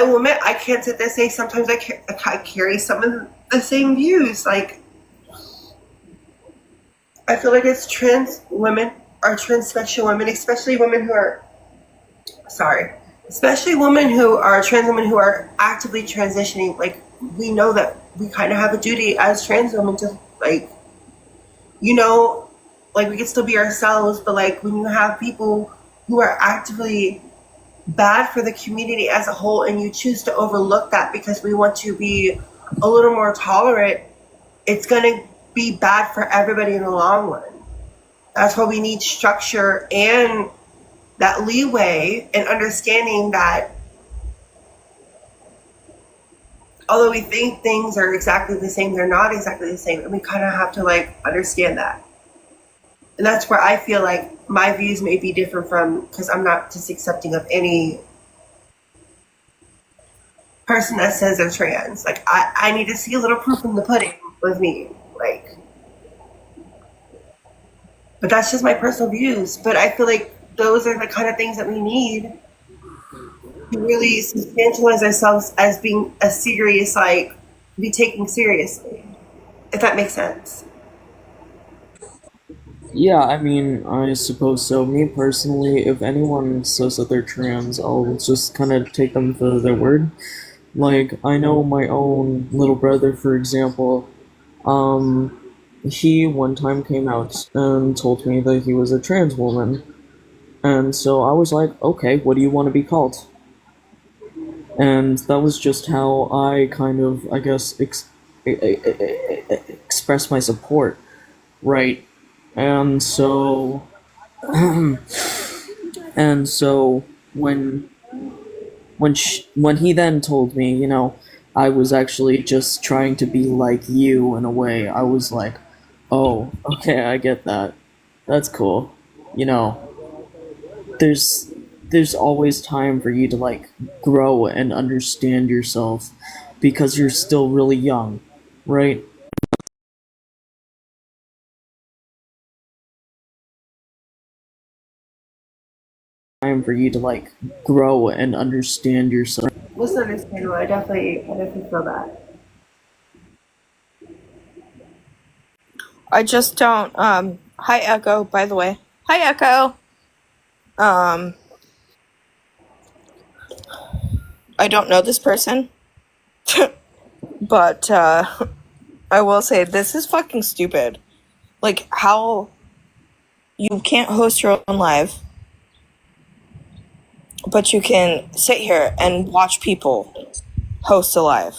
will admit, I can't sit there and say sometimes I carry some of the same views. Like, I feel like it's trans women or transsexual women, especially women who are, especially women who are trans women who are actively transitioning. Like, we know that we kind of have a duty as trans women to, like, like we can still be ourselves, but like when you have people who are actively bad for the community as a whole and you choose to overlook that because we want to be a little more tolerant, it's going to be bad for everybody in the long run. That's why we need structure and that leeway and understanding that although we think things are exactly the same, they're not exactly the same, and we kind of have to like understand that. And that's where I feel like my views may be different from, because I'm not just accepting of any person that says they're trans. Like, I need to see a little proof in the pudding with me. Like, but that's just my personal views. But I feel like those are the kind of things that we need to really substantialize ourselves as being a serious, like, be taken seriously, if that makes sense. Yeah, I mean, I suppose so. Me personally, if anyone says that they're trans, I'll just kind of take them for their word. Like, I know my own little brother, for example, he one time came out and told me that he was a trans woman. And so I was like, okay, what do you want to be called? And that was just how I kind of, I guess, express my support, right? And so, and so when he then told me, you know, I was actually just trying to be like you in a way, I was like, oh, okay, I get that. That's cool. You know, there's always time for you to like grow and understand yourself because you're still really young, right? Time for you to like grow and understand yourself. It's understandable. I definitely feel that. I just don't. Hi, Echo. By the way, hi, Echo. I don't know this person, but I will say this is fucking stupid. Like, how you can't host your own live, but you can sit here and watch people host a live.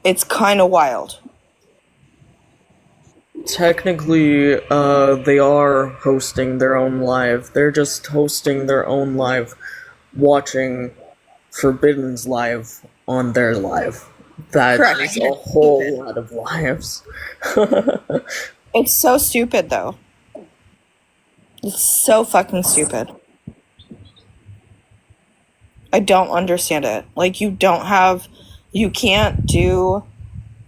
It's kind of wild. Technically, they are hosting their own live. They're just hosting their own live, watching Forbidden's live on their live. That Correct. is a whole lot of lives. It's so stupid, though. It's so fucking stupid. I don't understand it. Like, you can't do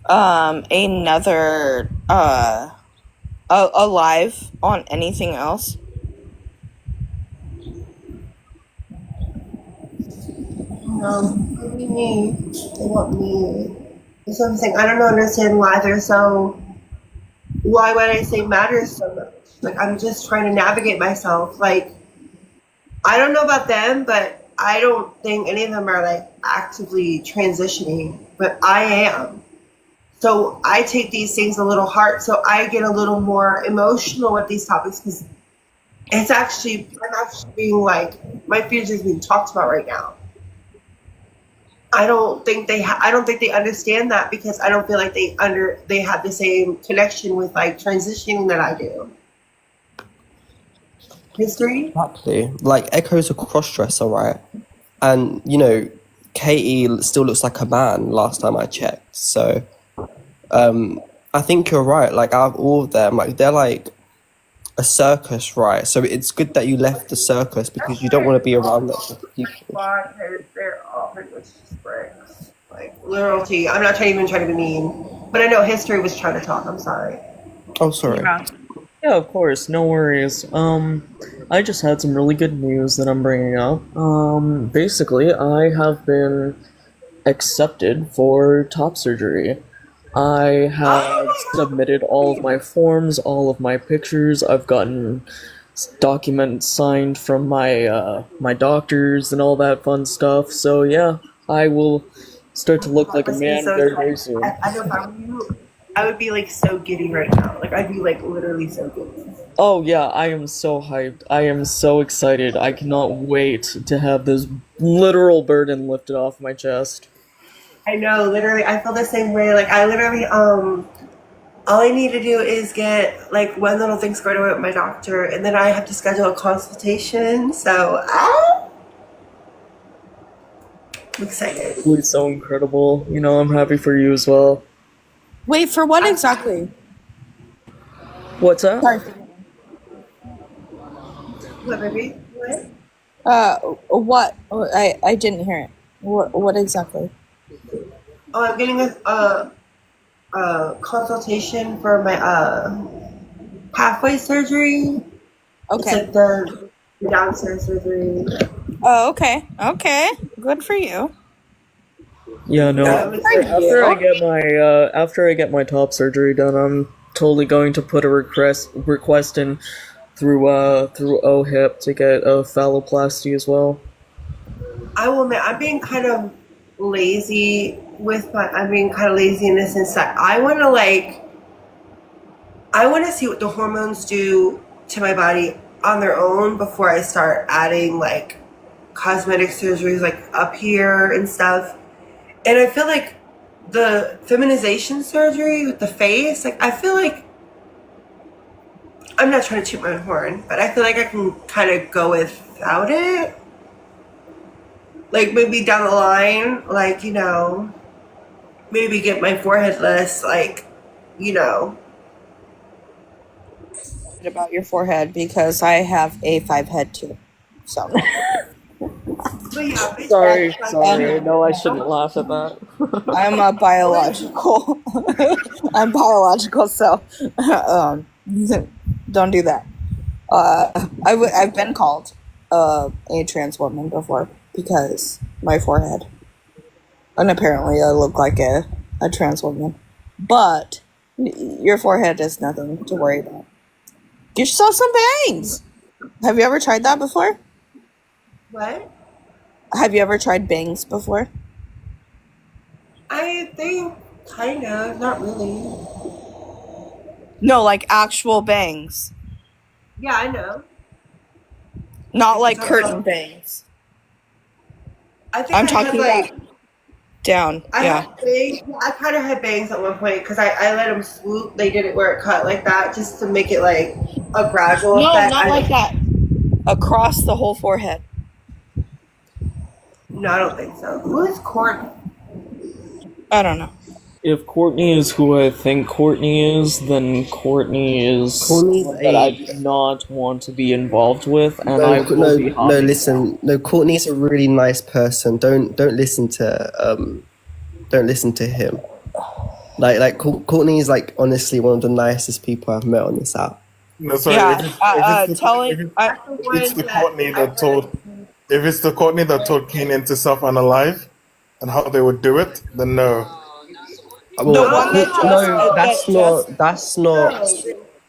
another a live on anything else. No, what do you mean? They want me. That's what I'm saying. I don't understand why they're so. Why would I say matters so much? Like, I'm just trying to navigate myself. Like, I don't know about them, but I don't think any of them are like actively transitioning, but I am. So I take these things a little hard. So I get a little more emotional with these topics because I'm actually being like, my future is being talked about right now. I don't think they understand that because I don't feel like they have the same connection with like transitioning that I do. History? Exactly. Like Echo's a cross-dresser, right? And you know, Katie still looks like a man. Last time I checked, so I think you're right. Like out of all of them, like they're like a circus, right? So it's good that you left the circus because you don't want to be around that sort of people. They're all pretty much just bricks. Like loyalty. I'm not even trying to be mean, but I know history was trying to talk. I'm sorry. Oh, sorry. Yeah, of course, no worries. I just had some really good news that I'm bringing up. Basically, I have been accepted for top surgery. I have submitted all of my forms, all of my pictures. I've gotten documents signed from my my doctors and all that fun stuff. So yeah, I will start to look like a man very, very soon. I know if I were you, I would be like so giddy right now. Like I'd be like literally so giddy. Oh yeah, I am so hyped. I am so excited. I cannot wait to have this literal burden lifted off my chest. I know, literally, I feel the same way. Like I literally, all I need to do is get like one little thing squared away with my doctor, and then I have to schedule a consultation. So I'm excited. It's so incredible. You know, I'm happy for you as well. Wait, for what exactly? What's that? Sorry. What, baby? What? What? I didn't hear it. What exactly? Oh, I'm getting a consultation for my halfway surgery. It's Okay. like the downstairs surgery. Oh, okay. Okay. Good for you. Yeah, no. Yeah, I'm excited. After I get my top surgery done, I'm totally going to put a request in through OHIP to get a phalloplasty as well. I will admit, I'm being kind of lazy I'm being kind of lazy in the sense that I want to see what the hormones do to my body on their own before I start adding like cosmetic surgeries like up here and stuff. And I feel like the feminization surgery with the face, like I feel like, I'm not trying to toot my own horn, but I feel like I can kind of go without it. Like maybe down the line, like, maybe get my forehead less, like, About your forehead because I have A5 head too. So. But yeah, Sorry, sorry. I know I shouldn't laugh at that. I'm a biological. I'm biological, so don't do that. I've been called a trans woman before because my forehead, and apparently I look like a trans woman. But your forehead is nothing to worry about. Get yourself some bangs. Have you ever tried that before? What? Have you ever tried bangs before? I think kind of, not really. No, like actual bangs. Yeah, I know. Not like curtain bangs. I think I'm I talking had, like, about down. I Yeah. had bangs. I kind of had bangs at one point because I let them swoop. They did it where it cut like that just to make it like a gradual No, effect. not like that. Across the whole forehead. No, I don't think so. Who is Courtney? I don't know. If Courtney is who I think Courtney is, then Courtney is Courtney's someone that I do not want to be involved with, and I will no, be no. hopping Listen, no. Courtney's a really nice person. Don't listen to him. Like Courtney's like honestly one of the nicest people I've met on this app. No, sorry. Yeah. If it's the Courtney that told, if it's the Courtney that told Kanan to self-unalive and how they would do it, then no. Well, The one that just- no, that's that not. just- That's not.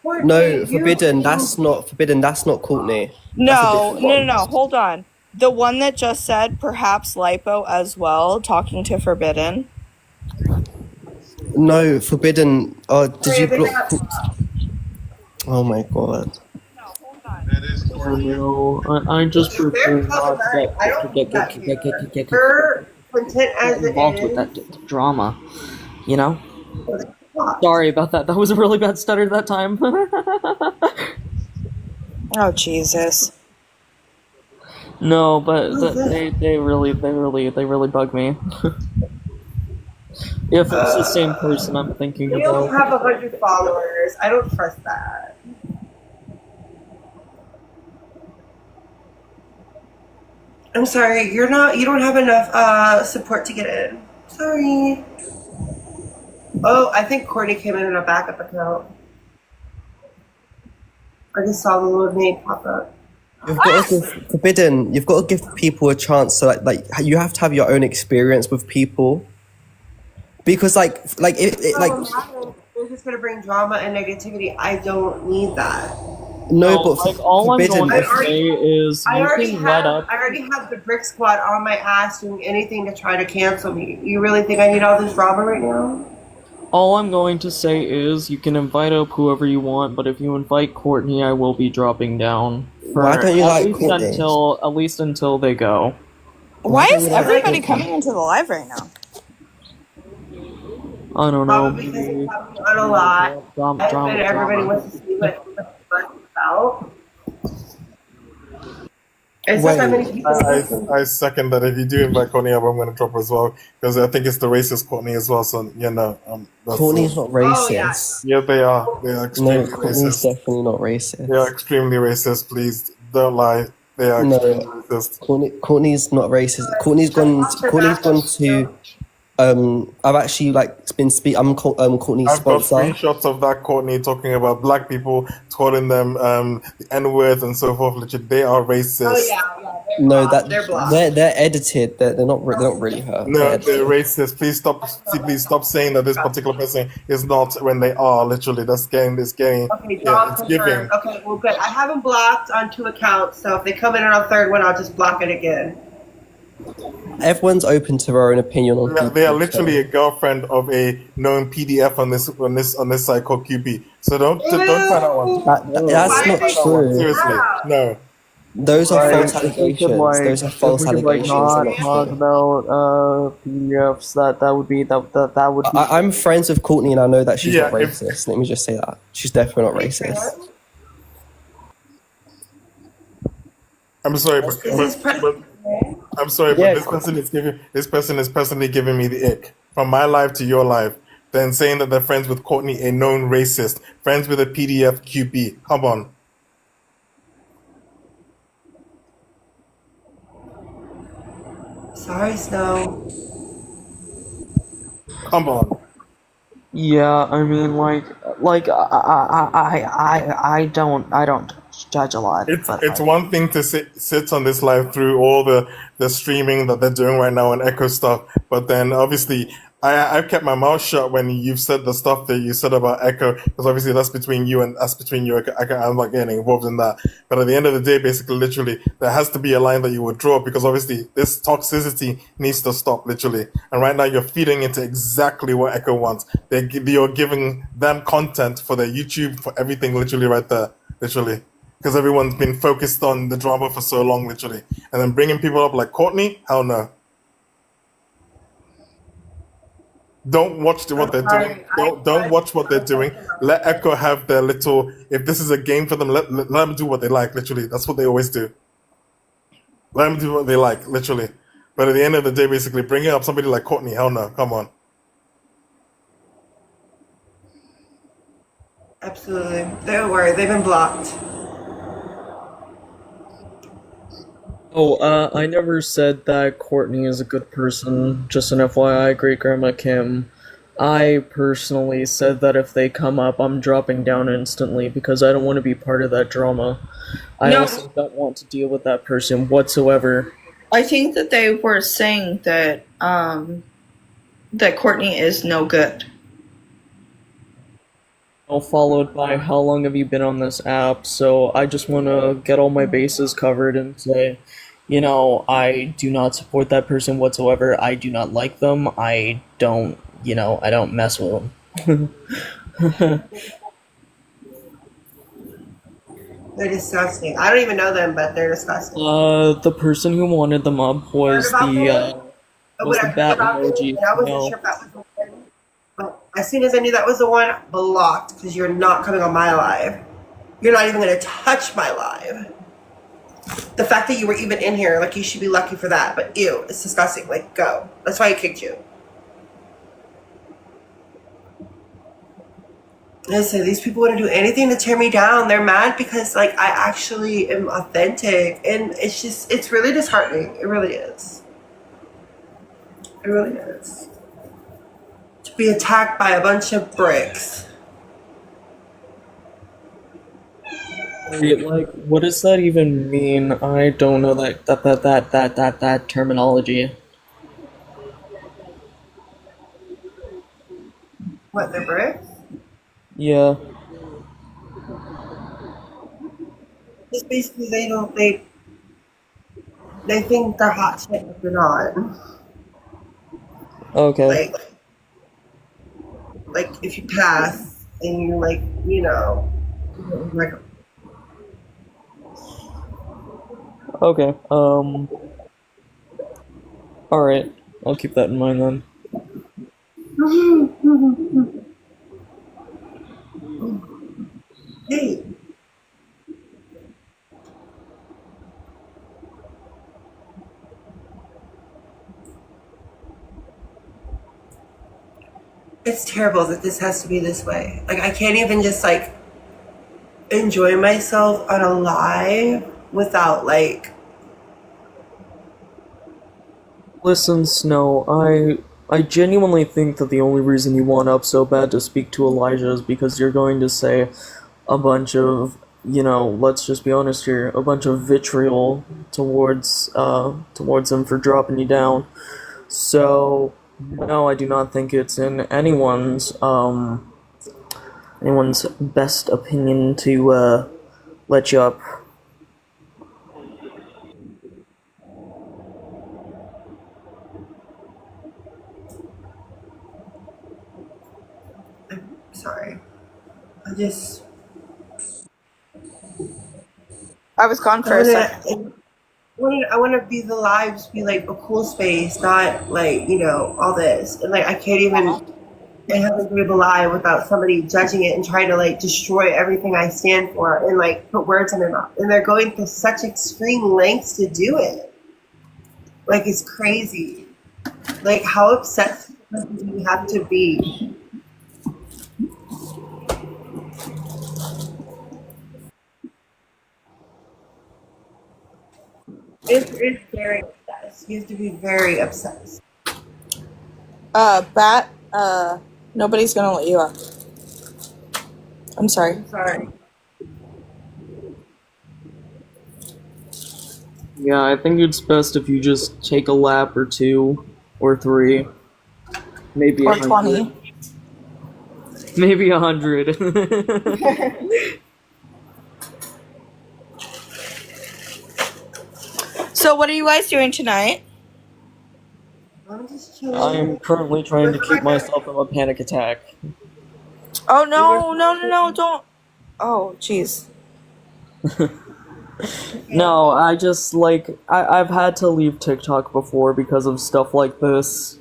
Courtney, No, forbidden. That's not forbidden. That's not Courtney. No. Hold on. The one that just said perhaps lipo as well, talking to Forbidden. No, forbidden. Oh, did you Sorry, block? Oh my god. No, I just prefer not to get her content as it involved with is. that drama, you know? Sorry about that. That was a really bad stutter that time. Oh Jesus. No, but they really bug me. If it's the same person I'm thinking We don't about. have 100 followers. I don't trust that. I'm sorry, you don't have enough support to get in. Sorry. Oh, I think Courtney came in a backup account. I just saw the little name pop up. You've got to give forbidden. You've got to give people a chance. So like you have to have your own experience with people. Because like They're just gonna bring drama and negativity. I don't need that. no, but like all I'm forbidden. going to say is I you already can let have up. I already have the brick squad on my ass doing anything to try to cancel me. You really think I need all this drama right now? All I'm going to say is you can invite up whoever you want, but if you invite Courtney, I will be dropping down. Why don't you like least Courtney? at least until they go. Why is don't you like everybody Courtney? coming into the live right now? I don't know. Probably because it's happening on a lot. Drama. And everybody wants to see what it's about. It's not that many people. I second that. If you do invite Courtney up, I'm going to drop her as well because I think it's the racist Courtney as well. So that's Courtney's not racist. Oh, yeah. Yeah, they are. They are No, extremely Courtney's racist. definitely not racist. They are extremely racist. Please Don't lie. They are extremely No, racist. Courtney's not racist. Courtney's gone to. I've actually been I'm Courtney's I've got sponsor. screenshots of that Courtney talking about black people, calling them the N-words and so forth. Legit, they are racist. Oh yeah, No, they're blocked. they're edited. They're not really her. No, they're racist. Please stop saying that this particular person is not when they are. Literally, that's getting. Okay, Yeah, John it's giving. confirmed. Okay, well, good. I haven't blocked on 2 accounts, so if they come in on a third one, I'll just block it again. Everyone's open to their own opinion on They are people, literally so- a girlfriend of a known PDF on this site called QB. So don't try that one. That's Why not are they true. Seriously, no. Those are false If we allegations. could Those are false if we could allegations. They're not not talk true. about PDFs, that would be that would be. I'm friends with Courtney, and I know that she's Yeah, not if- racist. Let me just say that she's definitely not racist. I'm sorry, but I'm sorry, but Yeah. this person is personally giving me the ick. From my life to your life, then saying that they're friends with Courtney, a known racist, friends with a PDF QB. Come on. Sorry, Snow. Come on. Yeah, I mean, I don't judge a lot. but It's one thing to sit on this live through all the streaming that they're doing right now and echo stuff, but then obviously I've kept my mouth shut when you've said the stuff that you said about echo, because obviously that's between you and that's between you. I'm not getting involved in that. But at the end of the day, basically, literally, there has to be a line that you would draw, because obviously this toxicity needs to stop, literally. And right now you're feeding into exactly what Echo wants. You're giving them content for their YouTube, for everything, literally right there, literally. Because everyone's been focused on the drama for so long, literally. And then bringing people up like Courtney, hell no. Don't watch what they're doing. Don't watch what they're doing. Let Echo have their little. If this is a game for them, let them do what they like. Literally, that's what they always do. Let them do what they like. Literally, but at the end of the day, basically, bringing up somebody like Courtney, hell no, come on. Absolutely. Don't worry, they've been blocked. Oh, I never said that Courtney is a good person. Just an FYI, Great Grandma Kim. I personally said that if they come up, I'm dropping down instantly because I don't want to be part of that drama. I No. also don't want to deal with that person whatsoever. I think that they were saying that that Courtney is no good. Followed by how long have you been on this app? So I just want to get all my bases covered and say, I do not support that person whatsoever. I do not like them. I don't mess with them. They're disgusting. I don't even know them, but they're disgusting. The person who wanted them up was the bat emoji. And I wasn't sure if that was the one. But as soon as I knew that was the one, blocked, because you're not coming on my live. You're not even going to touch my live. The fact that you were even in here, you should be lucky for that. But ew, it's disgusting. Go. That's why I kicked you. Listen, these people wouldn't do anything to tear me down. They're mad because, I actually am authentic. And it's really disheartening. It really is. It really is. To be attacked by a bunch of bricks. What does that even mean? I don't know that terminology. What, they're bricks? Yeah. Just basically they think they're hot shit, but they're not. Okay. If you pass and you're Okay. Alright. I'll keep that in mind then. hey. It's terrible that this has to be this way. I can't even just enjoy myself on a live without like. Listen, Snow, I genuinely think that the only reason you want up so bad to speak to Elijah is because you're going to say a bunch of, let's just be honest here, a bunch of vitriol towards him for dropping you down. So, no, I do not think it's in anyone's best opinion to let you up. Sorry, I was gone for a second. I want to be the lives, be like a cool space, not like all this, and like I can't even have a good lie without somebody judging it and trying to like destroy everything I stand for and like put words in their mouth, and they're going to such extreme lengths to do it. Like it's crazy. Like how obsessed do you have to be? It's very obsessed. You have to be very obsessed. Bat, nobody's gonna let you up. I'm sorry. I'm sorry. Yeah, I think it's best if you just take a lap or 2 or 3, maybe Or 100. 20. Maybe 100. So what are you guys doing tonight? I'm just chilling. I'm currently trying to keep myself from a panic attack. Oh no, don't. Oh, jeez. No, I just I've had to leave TikTok before because of stuff like this.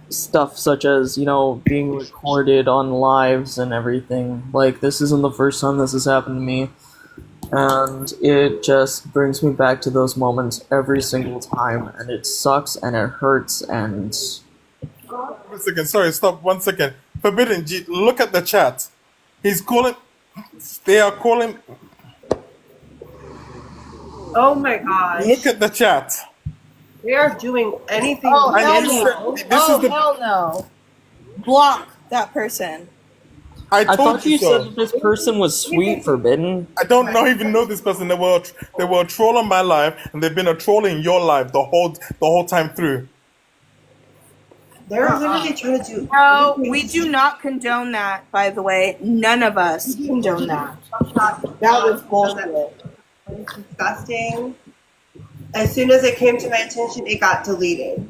Stuff such as, being recorded on lives and everything. Like, this isn't the first time this has happened to me. And it just brings me back to those moments every single time. And it sucks and it hurts and... 1 second, sorry, stop 1 second. Forbidden G, look at the chat. He's calling. They are calling. Oh my gosh. Look at the chat. They are doing anything. Oh, And hell you no. said- this is the. Hell no. Block that person. I I told thought you so. said that this person was sweet, Forbidden. I don't even know this person. They were a troll on my life, and they've been a troll in your life the whole time through. They're literally trying to do. No, we do not condone that, by the way. None of us condone that. That was bullshit. It's disgusting. As soon as it came to my attention, it got deleted.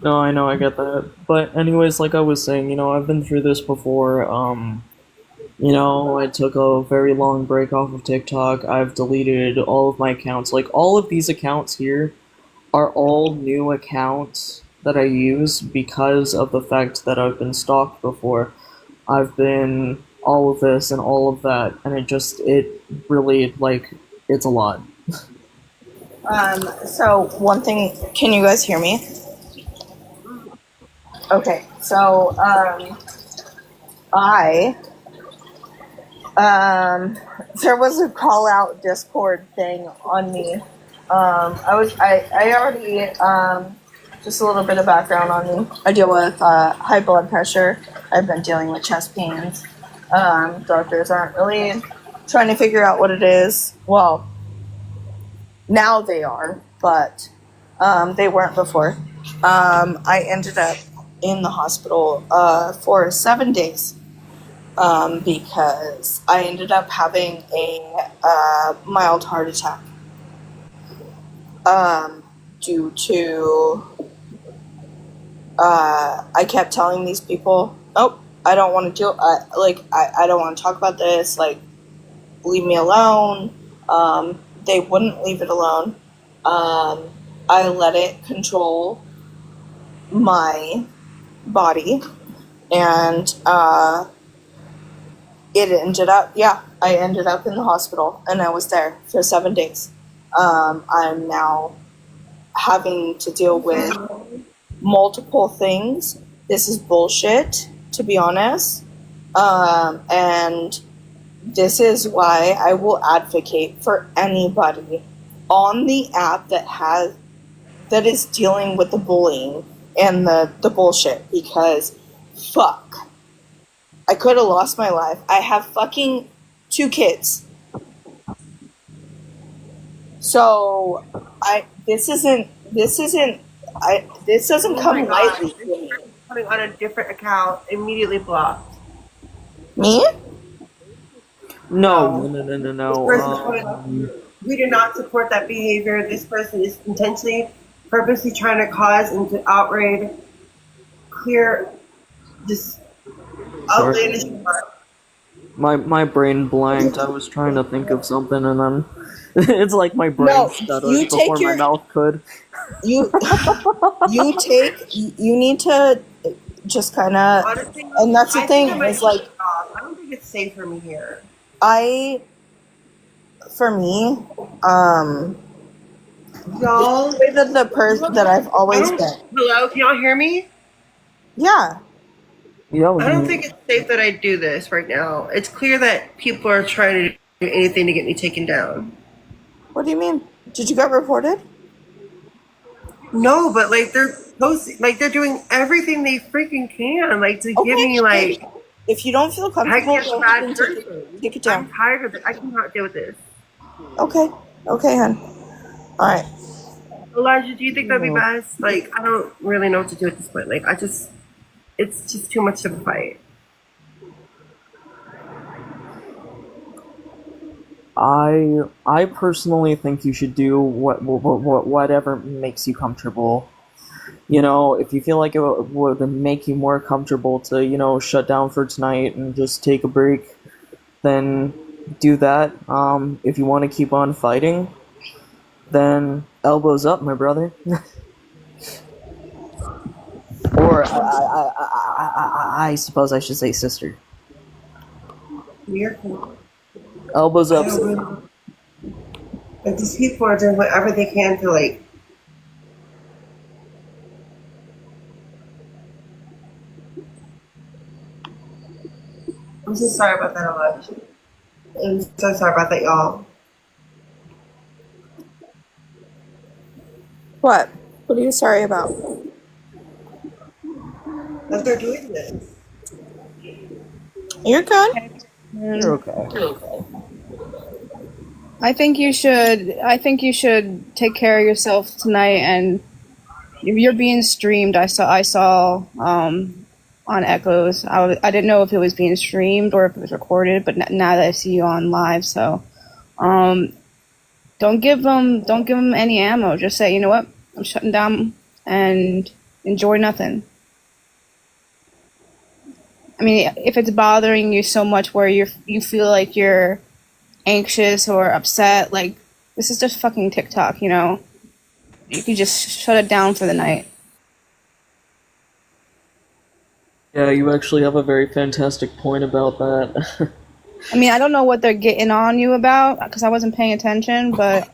No, I know, I get that. But anyways, like I was saying, I've been through this before. I took a very long break off of TikTok. I've deleted all of my accounts. Like, all of these accounts here are all new accounts that I use because of the fact that I've been stalked before. I've been all of this and all of that, and it really, it's a lot. So one thing, can you guys hear me? Okay, so, there was a call out Discord thing on me. I already, just a little bit of background on me. I deal with, high blood pressure. I've been dealing with chest pains. Doctors aren't really trying to figure out what it is. Well, now they are, but, they weren't before. I ended up in the hospital for 7 days because I ended up having a mild heart attack due to I kept telling these people, "Oh, I don't want to do I don't want to talk about this. Like, leave me alone." They wouldn't leave it alone. I let it control my body, and it ended up, I ended up in the hospital, and I was there for 7 days. I'm now having to deal with multiple things. This is bullshit, to be honest. And this is why I will advocate for anybody on the app that is dealing with the bullying and the bullshit, because fuck. I could have lost my life. I have fucking 2 kids. So this doesn't Oh my come god, lightly to me. coming on a different account, immediately blocked. Me? No. This person we do not support that behavior. This person is intentionally, purposely trying to cause and to outrage, clear, just outlandish remarks. My brain blanked. I was trying to think of something, and then it's like my brain No, stuttered you take before my mouth could. You need to just kind of, Honestly, and that's the I thing, think I might is like, stop. I don't think it's safe for me here. for me, Y'all, the way that the person that I've always been. hello, can y'all hear me? Yeah. Yeah, I don't think it's safe that I do this right now. It's clear that people are trying to do anything to get me taken down. What do you mean? Did you get reported? No, but like they're posting, like they're doing everything they freaking can, like to give me like. If you don't feel comfortable, Heck, go bad ahead and person. take it down. I'm tired of it. I cannot deal with this. Okay, hon. All right. Elijah, do you think that'd be best? Like, I don't really know what to do at this point. Like, it's just too much of a fight. I personally think you should do whatever makes you comfortable. You know, if you feel like it would make you more comfortable to, you know, shut down for tonight and just take a break, then do that. If you want to keep on fighting, then elbows up, my brother. Or I suppose I should say sister. You're cool. Elbows up. Like, these people are doing whatever they can to, like, I'm so sorry about that, Elijah. I'm so sorry about that, y'all. What? What are you sorry about? That they're doing this. You're good. You're okay. I think you should take care of yourself tonight, and you're being streamed. I saw on Echoes. I didn't know if it was being streamed or if it was recorded, but now that I see you on live, so don't give them any ammo. Just say, you know what, I'm shutting down, and enjoy nothing. I mean, if it's bothering you so much where you feel like you're anxious or upset, like, this is just fucking TikTok, you know? You can just shut it down for the night. Yeah, you actually have a very fantastic point about that. I mean, I don't know what they're getting on you about, because I wasn't paying attention, but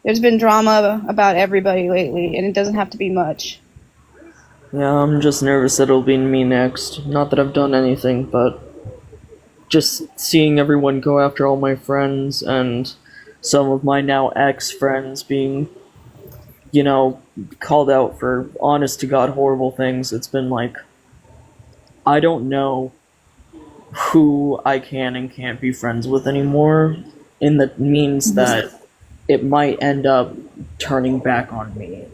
there's been drama about everybody lately, and it doesn't have to be much. Yeah, I'm just nervous that it'll be me next. Not that I've done anything, but just seeing everyone go after all my friends and some of my now ex-friends being, you know, called out for honest to God horrible things. It's been like, I don't know who I can and can't be friends with anymore, in the means that it might end up turning back on me.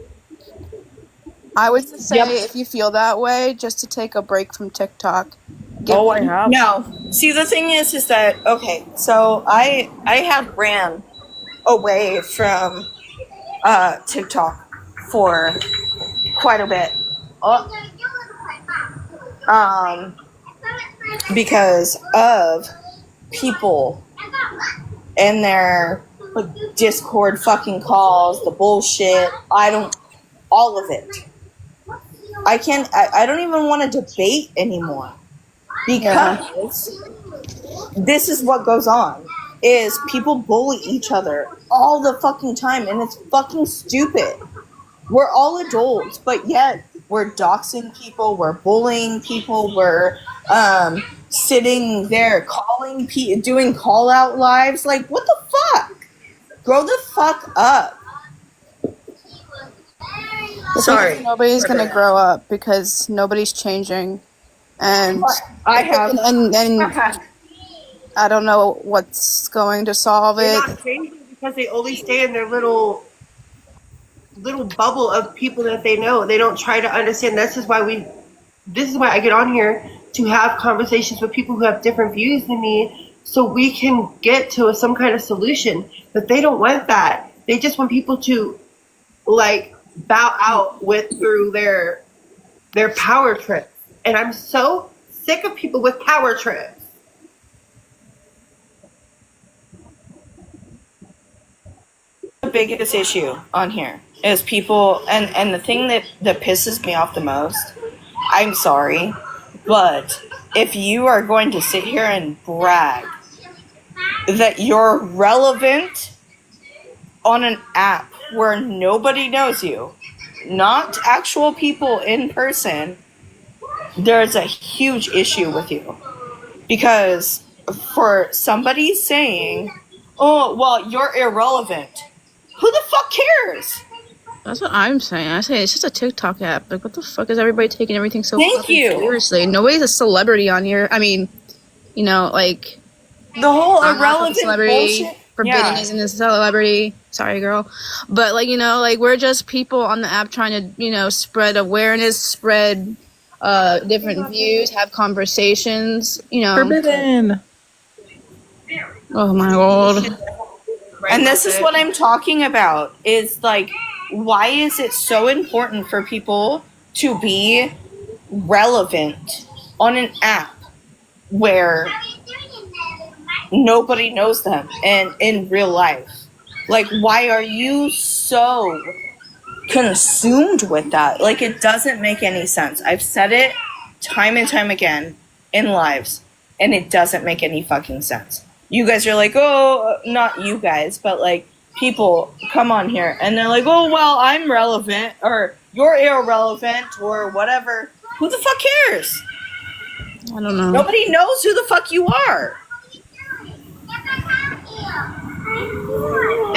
I would just say, if you feel that way, just to take a break from TikTok. I have. No. See, the thing is that, okay, so I have ran away from TikTok for quite a bit. Because of people and their Discord fucking calls, the bullshit, all of it. I don't even want to debate anymore. Because this is what goes on, is people bully each other all the fucking time, and it's fucking stupid. We're all adults, but yet we're doxing people, we're bullying people, we're sitting there calling doing call out lives. Like, what the fuck? Grow the fuck up. Sorry. Nobody's gonna grow up because nobody's changing, and I have. and I don't know what's going to solve They're it. not changing because they only stay in their little bubble of people that they know. They don't try to understand. This is why I get on here, to have conversations with people who have different views than me, so we can get to some kind of solution. But they don't want that. They just want people to like bow out through their power trips. And I'm so sick of people with power trips. The biggest issue on here is people, and the thing that pisses me off the most, I'm sorry, but if you are going to sit here and brag that you're relevant on an app where nobody knows you, not actual people in person, there's a huge issue with you. Because for somebody saying, oh, well, you're irrelevant, who the fuck cares? That's what I'm saying. I say it's just a TikTok app. Like, what the fuck is everybody taking everything so Thank fucking you. seriously? Nobody's a celebrity on here. I mean, you know, like, The whole I'm not a irrelevant celebrity. bullshit. Forbidden Yeah. isn't a celebrity. Sorry, girl. But, like, you know, like, we're just people on the app trying to, you know, spread awareness, spread different views, have conversations, you know. Forbidden. Oh, my God. And this is what I'm talking about, is like, why is it so important for people to be relevant on an app where nobody knows them and in real life? Like, why are you so consumed with that? Like, it doesn't make any sense. I've said it time and time again in lives, and it doesn't make any fucking sense. You guys are like, oh, not you guys, but like people come on here and they're like, oh, well, I'm relevant, or you're irrelevant, or whatever. Who the fuck cares? I don't know. Nobody knows who the fuck you are.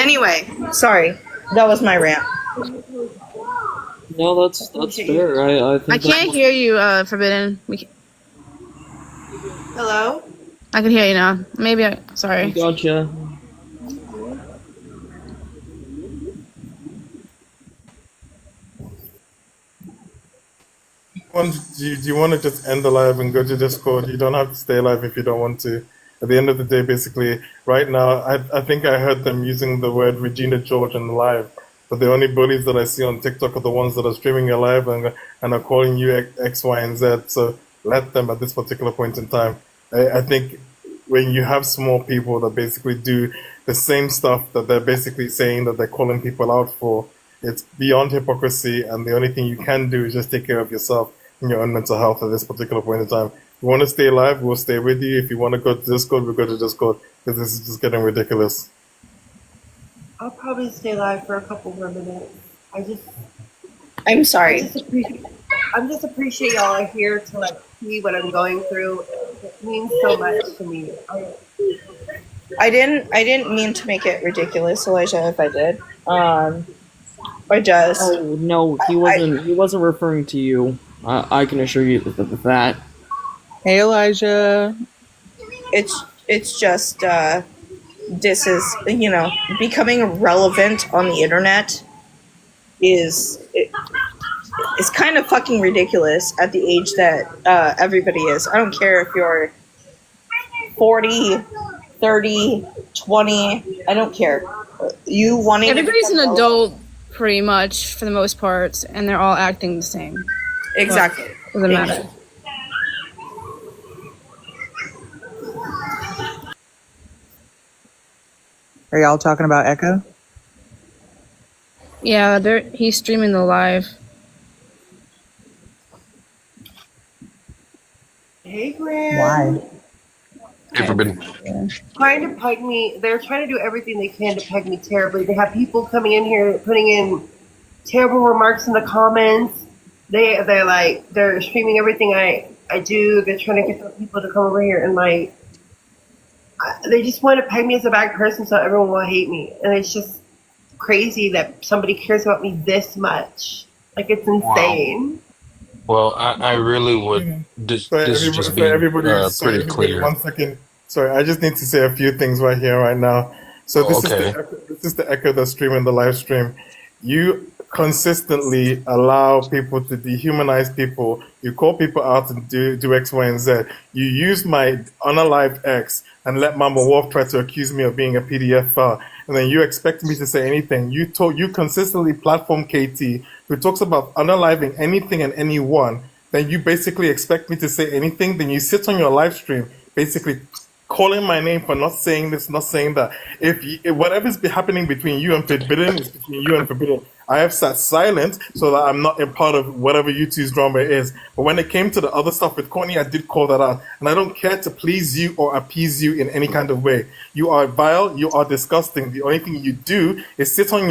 Anyway, sorry. That was my rant. No, that's fair. I think I can't hear you, Forbidden. Hello? I can hear you now. Maybe sorry. Gotcha. Do you want to just end the live and go to Discord? You don't have to stay live if you don't want to. At the end of the day, basically, right now, I think I heard them using the word Regina George in the live, but the only bullies that I see on TikTok are the ones that are streaming your live and are calling you X, Y, and Z. So let them at this particular point in time. I think when you have small people that basically do the same stuff that they're basically saying that they're calling people out for, it's beyond hypocrisy, and the only thing you can do is just take care of yourself and your own mental health at this particular point in time. If you want to stay live, we'll stay with you. If you want to go to Discord, we'll go to Discord, because this is just getting ridiculous. I'll probably stay live for a couple more minutes. I'm sorry. I just appreciate y'all are here to like see what I'm going through. It means so much to me. I didn't mean to make it ridiculous, Elijah, if I did. I just. Oh no, he wasn't referring to you. I can assure you that. Hey, Elijah. It's just this is, you know, becoming relevant on the internet is kind of fucking ridiculous at the age that everybody is. I don't care if you're 40, 30, 20. I don't care. You wanting Everybody's to an become adult, pretty much, for the most part, and they're all acting the same. Exactly. Well, doesn't matter. Are y'all talking about Echo? Yeah, he's streaming the live. Hey, Glenn. Why? Hey, Forbidden. Trying to peg me. They're trying to do everything they can to peg me terribly. They have people coming in here putting in terrible remarks in the comments. They're streaming everything I I do. They're trying to get some people to come over here and like, they just want to peg me as a bad person so everyone will hate me. And it's just crazy that somebody cares about me this much. Like, it's Wow. insane. Well, I really would. Mhm. This is just being pretty Everybody, clear. 1 second. Sorry, I just need to say a few things right here, right now. So Oh, okay. this is the echo that's streaming the live stream. You consistently allow people to dehumanize people. You call people out and do X, Y, and Z. You use my unalived ex and let Mama Wolf try to accuse me of being a PDF file, and then you expect me to say anything. You consistently platform KT, who talks about unaliving anything and anyone. Then you basically expect me to say anything. Then you sit on your live stream, basically calling my name for not saying this, not saying that. If whatever's happening between you and Forbidden is between you and Forbidden, I have sat silent so that I'm not a part of whatever you two's drama is. But when it came to the other stuff with Courtney, I did call that out, and I don't care to please you or appease you in any kind of way. You are vile. You are disgusting. The only thing you do is sit on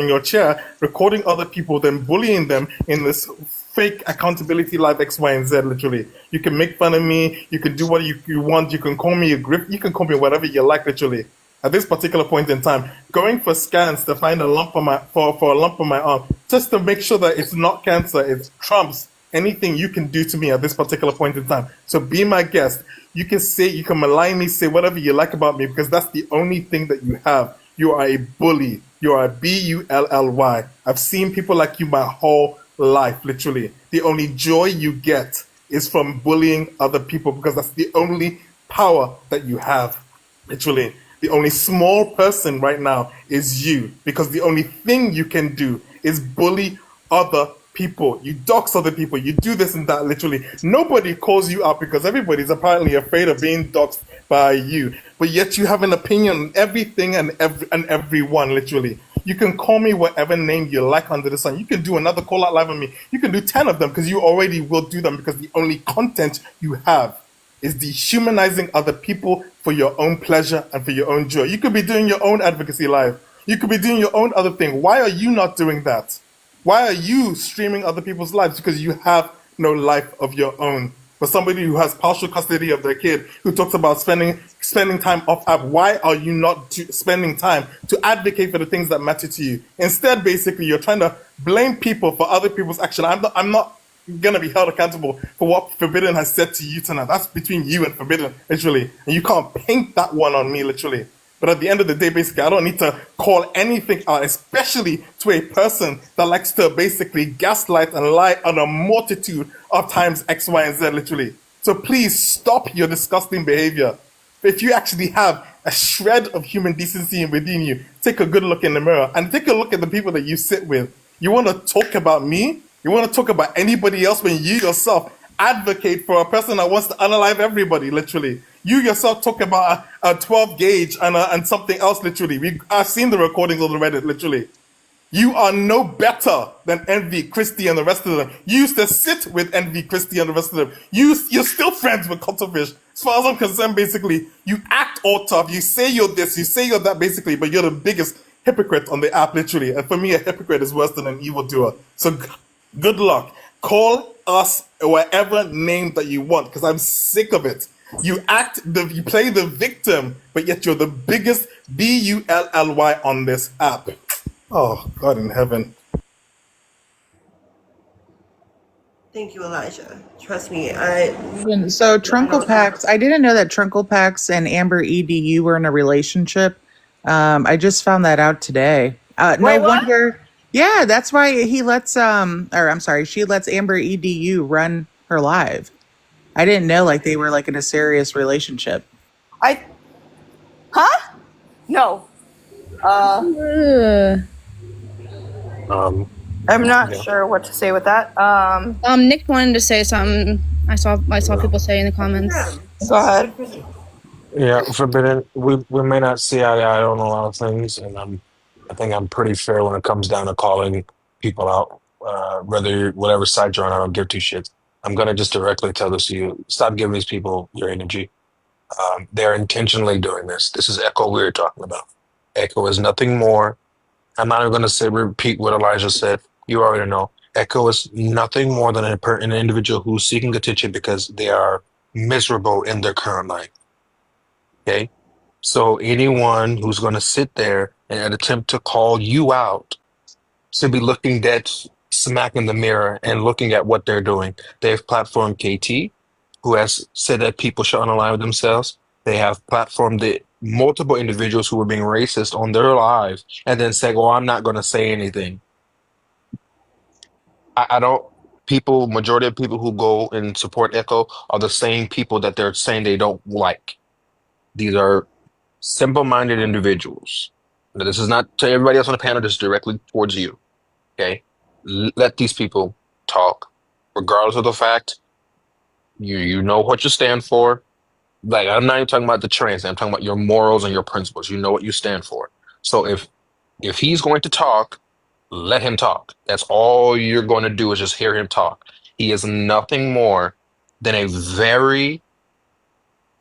your chair, recording other people, then bullying them in this fake accountability live X, Y, and Z. Literally, you can make fun of me. You can do what you want. You can call me a grip. You can call me whatever you like. Literally, at this particular point in time, going for scans to find a lump on my for a lump on my arm, just to make sure that it's not cancer. It trumps anything you can do to me at this particular point in time. So be my guest. You can say, you can malign me, say whatever you like about me, because that's the only thing that you have. You are a bully. You are a bully. I've seen people like you my whole life, literally. The only joy you get is from bullying other people, because that's the only power that you have, literally. The only small person right now is you, because the only thing you can do is bully other people. You dox other people. You do this and that, literally. Nobody calls you out because everybody's apparently afraid of being doxed by you. But yet you have an opinion on everything and everyone, literally. You can call me whatever name you like under the sun. You can do another call out live on me. You can do 10 of them because you already will do them, because the only content you have is dehumanizing other people for your own pleasure and for your own joy. You could be doing your own advocacy live. You could be doing your own other thing. Why are you not doing that? Why are you streaming other people's lives? Because you have no life of your own. For somebody who has partial custody of their kid, who talks about spending time off app, why are you not spending time to advocate for the things that matter to you? Instead, basically, you're trying to blame people for other people's action. I'm not gonna be held accountable for what Forbidden has said to you tonight. That's between you and Forbidden, literally. And you can't paint that one on me, literally. But at the end of the day, basically, I don't need to call anything out, especially to a person that likes to basically gaslight and lie on a multitude of times X, Y, and Z, literally. So please stop your disgusting behavior. If you actually have a shred of human decency within you, take a good look in the mirror and take a look at the people that you sit with. You want to talk about me? You want to talk about anybody else when you yourself advocate for a person that wants to unalive everybody, literally? You yourself talk about a 12 gauge and something else, literally. I've seen the recordings on the Reddit, literally. You are no better than Envy, Christie, and the rest of them. You used to sit with Envy, Christie, and the rest of them. You're still friends with Cuttlefish. As far as I'm concerned, basically, you act all tough. You say you're this, you say you're that, basically, but you're the biggest hypocrite on the app, literally. And for me, a hypocrite is worse than an evildoer. So good luck. Call us whatever name that you want, because I'm sick of it. You play the victim, but yet you're the biggest bully on this app. Oh, God in heaven. Thank you, Elijah. Trust me, So Trunkle Packs, I didn't know that Trunkle Packs and Amber EDU were in a relationship. I just found that out today. No Wait, what? wonder. Yeah, that's why she lets Amber EDU run her live. I didn't know like they were like in a serious relationship. No. Um, I'm not yeah. sure what to say with that. Nick wanted to say something. I saw people say in the comments. Go ahead. Yeah, Forbidden. We may not see eye to eye on a lot of things, and I think I'm pretty fair when it comes down to calling people out. Whatever side you're on, I don't give two shits. I'm gonna just directly tell this to you: stop giving these people your energy. They're intentionally doing this. This is Echo we were talking about. Echo is nothing more. I'm not even gonna say repeat what Elijah said. You already know. Echo is nothing more than an individual who's seeking attention because they are miserable in their current life. Okay? So anyone who's going to sit there and attempt to call you out should be looking dead smack in the mirror and looking at what they're doing. They've platformed KT, who has said that people should unalive themselves. They have platformed the multiple individuals who were being racist on their lives and then say, "Oh, I'm not going to say anything." I don't. People, majority of people who go and support Echo are the same people that they're saying they don't like. These are simple-minded individuals. Now, this is not to everybody else on the panel. This is directly towards you. Okay, let these people talk, regardless of the fact you know what you stand for. Like, I'm not even talking about the trans. I'm talking about your morals and your principles. You know what you stand for. So if he's going to talk, let him talk. That's all you're going to do is just hear him talk. He is nothing more than a very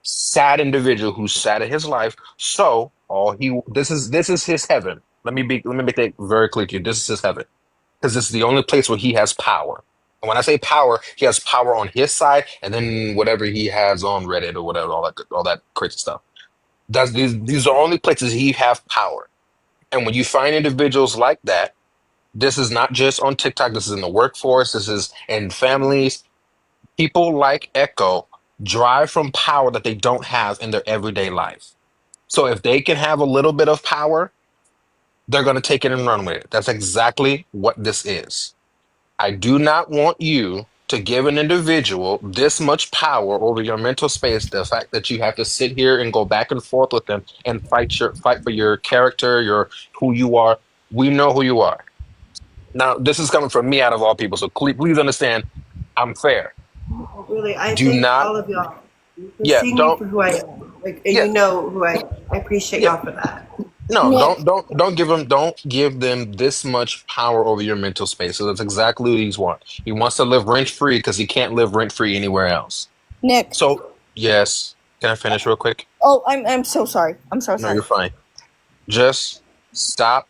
sad individual who's sad in his life. So all he this is his heaven. Let me make that very clear to you. This is his heaven because this is the only place where he has power. And when I say power, he has power on his side, and then whatever he has on Reddit or whatever, all that crazy stuff. These are only places he have power. And when you find individuals like that, this is not just on TikTok. This is in the workforce. This is in families. People like Echo drive from power that they don't have in their everyday life. So if they can have a little bit of power, they're going to take it and run with it. That's exactly what this is. I do not want you to give an individual this much power over your mental space. The fact that you have to sit here and go back and forth with them and fight for your character, your who you are. We know who you are. Now, this is coming from me out of all people, so please understand, I'm fair. Really, I Do thank not, all of y'all for yeah, seeing me don't, for who I am. Like, and yeah, you know who I am. I appreciate yeah. y'all for that. No, Nick, don't give them this much power over your mental space. So that's exactly what he's want. He wants to live rent free because he can't live rent free anywhere else. Nick. So yes, can I finish real quick? Oh, I'm so sorry. I'm so No, sorry. you're fine. Just stop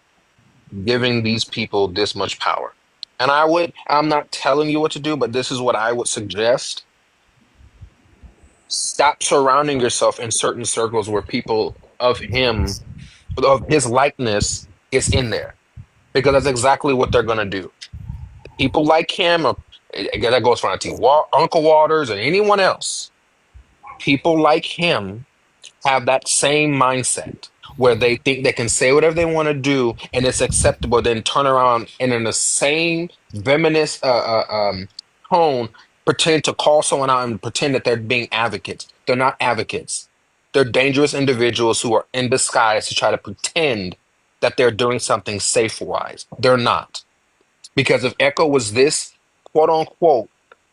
giving these people this much power. And I'm not telling you what to do, but this is what I would suggest. Stop surrounding yourself in certain circles where people of his likeness is in there. Because that's exactly what they're gonna do. People like him, or again, that goes for Auntie Uncle Waters and anyone else. People like him have that same mindset where they think they can say whatever they want to do and it's acceptable, then turn around and in the same feminist tone pretend to call someone out and pretend that they're being advocates. They're not advocates. They're dangerous individuals who are in disguise to try to pretend that they're doing something safe wise. They're not. Because if Echo was this quote unquote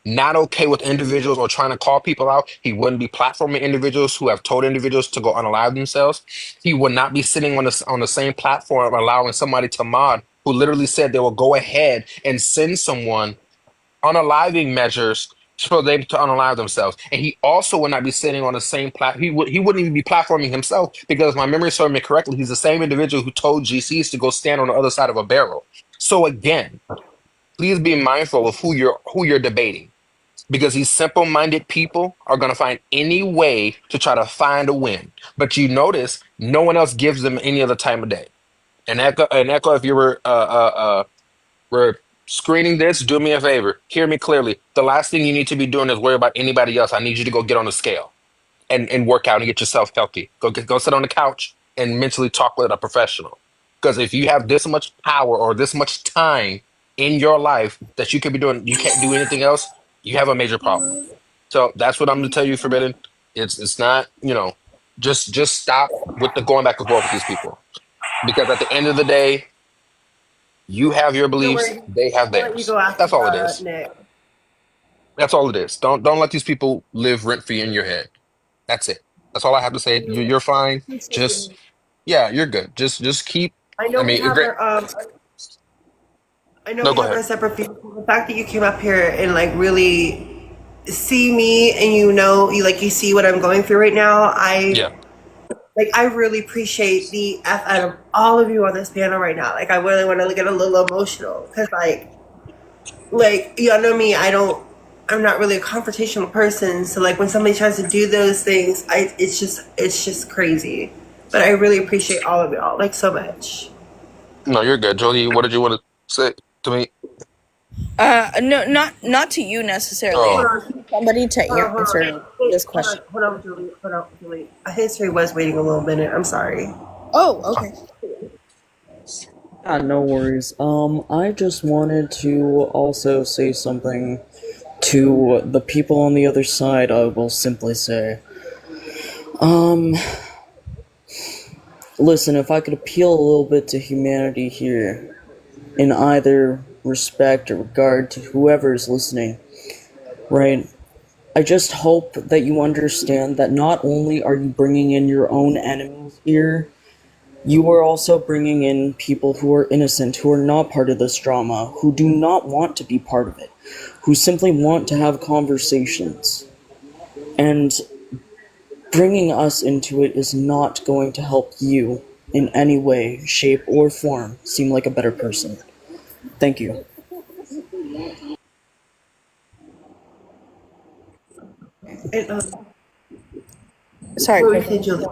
not okay with individuals or trying to call people out, he wouldn't be platforming individuals who have told individuals to go unalive themselves. He would not be sitting on the same platform allowing somebody to mod who literally said they will go ahead and send someone unaliving measures for them to unalive themselves. And he also would not be sitting on the same he wouldn't even be platforming himself because if my memory serves me correctly, he's the same individual who told GCs to go stand on the other side of a barrel. So again, please be mindful of who you're debating because these simple-minded people are going to find any way to try to find a win. But you notice no one else gives them any other time of day. And Echo, if you were screening this, do me a favor. Hear me clearly. The last thing you need to be doing is worry about anybody else. I need you to go get on the scale and work out and get yourself healthy. Go sit on the couch and mentally talk with a professional. Because if you have this much power or this much time in your life that you could be doing, you can't do anything else, you have a major problem. So that's what I'm going to tell you, Forbidden. It's not, just stop with the going back and forth with these people. Because at the end of the day, you have your Don't beliefs, worry. they have I'll let you theirs. go after That's all it is. Nick. That's all it is. Don't let these people live rent free in your head. That's it. That's all I have to say. You're fine. Just yeah, you're good. Just keep. I know I we mean, have great. our I know No, we go have ahead. our separate feelings. The fact that you came up here and like really see me and you see what I'm going through right now. Yeah. I really appreciate the F out of all of you on this panel right now. Like I really want to get a little emotional because like, y'all know me, I'm not really a confrontational person. So like when somebody tries to do those things, it's just crazy. But I really appreciate all of y'all, like, so much. No, you're good, Jolie. What did you want to say to me? No, not to you necessarily. Hold Oh, on, Somebody to hold on, hold on. answer Hey, this question. hold on, Julie. Hold on, Julie. History was waiting a little minute. I'm sorry. Oh, okay. No worries. I just wanted to also say something to the people on the other side. I will simply say, um, listen, if I could appeal a little bit to humanity here, in either respect or regard to whoever is listening, right? I just hope that you understand that not only are you bringing in your own enemies here, you are also bringing in people who are innocent, who are not part of this drama, who do not want to be part of it, who simply want to have conversations. And bringing us into it is not going to help you in any way, shape, or form seem like a better person. Thank you. And, Sorry, what were you saying, Griffin. Julie?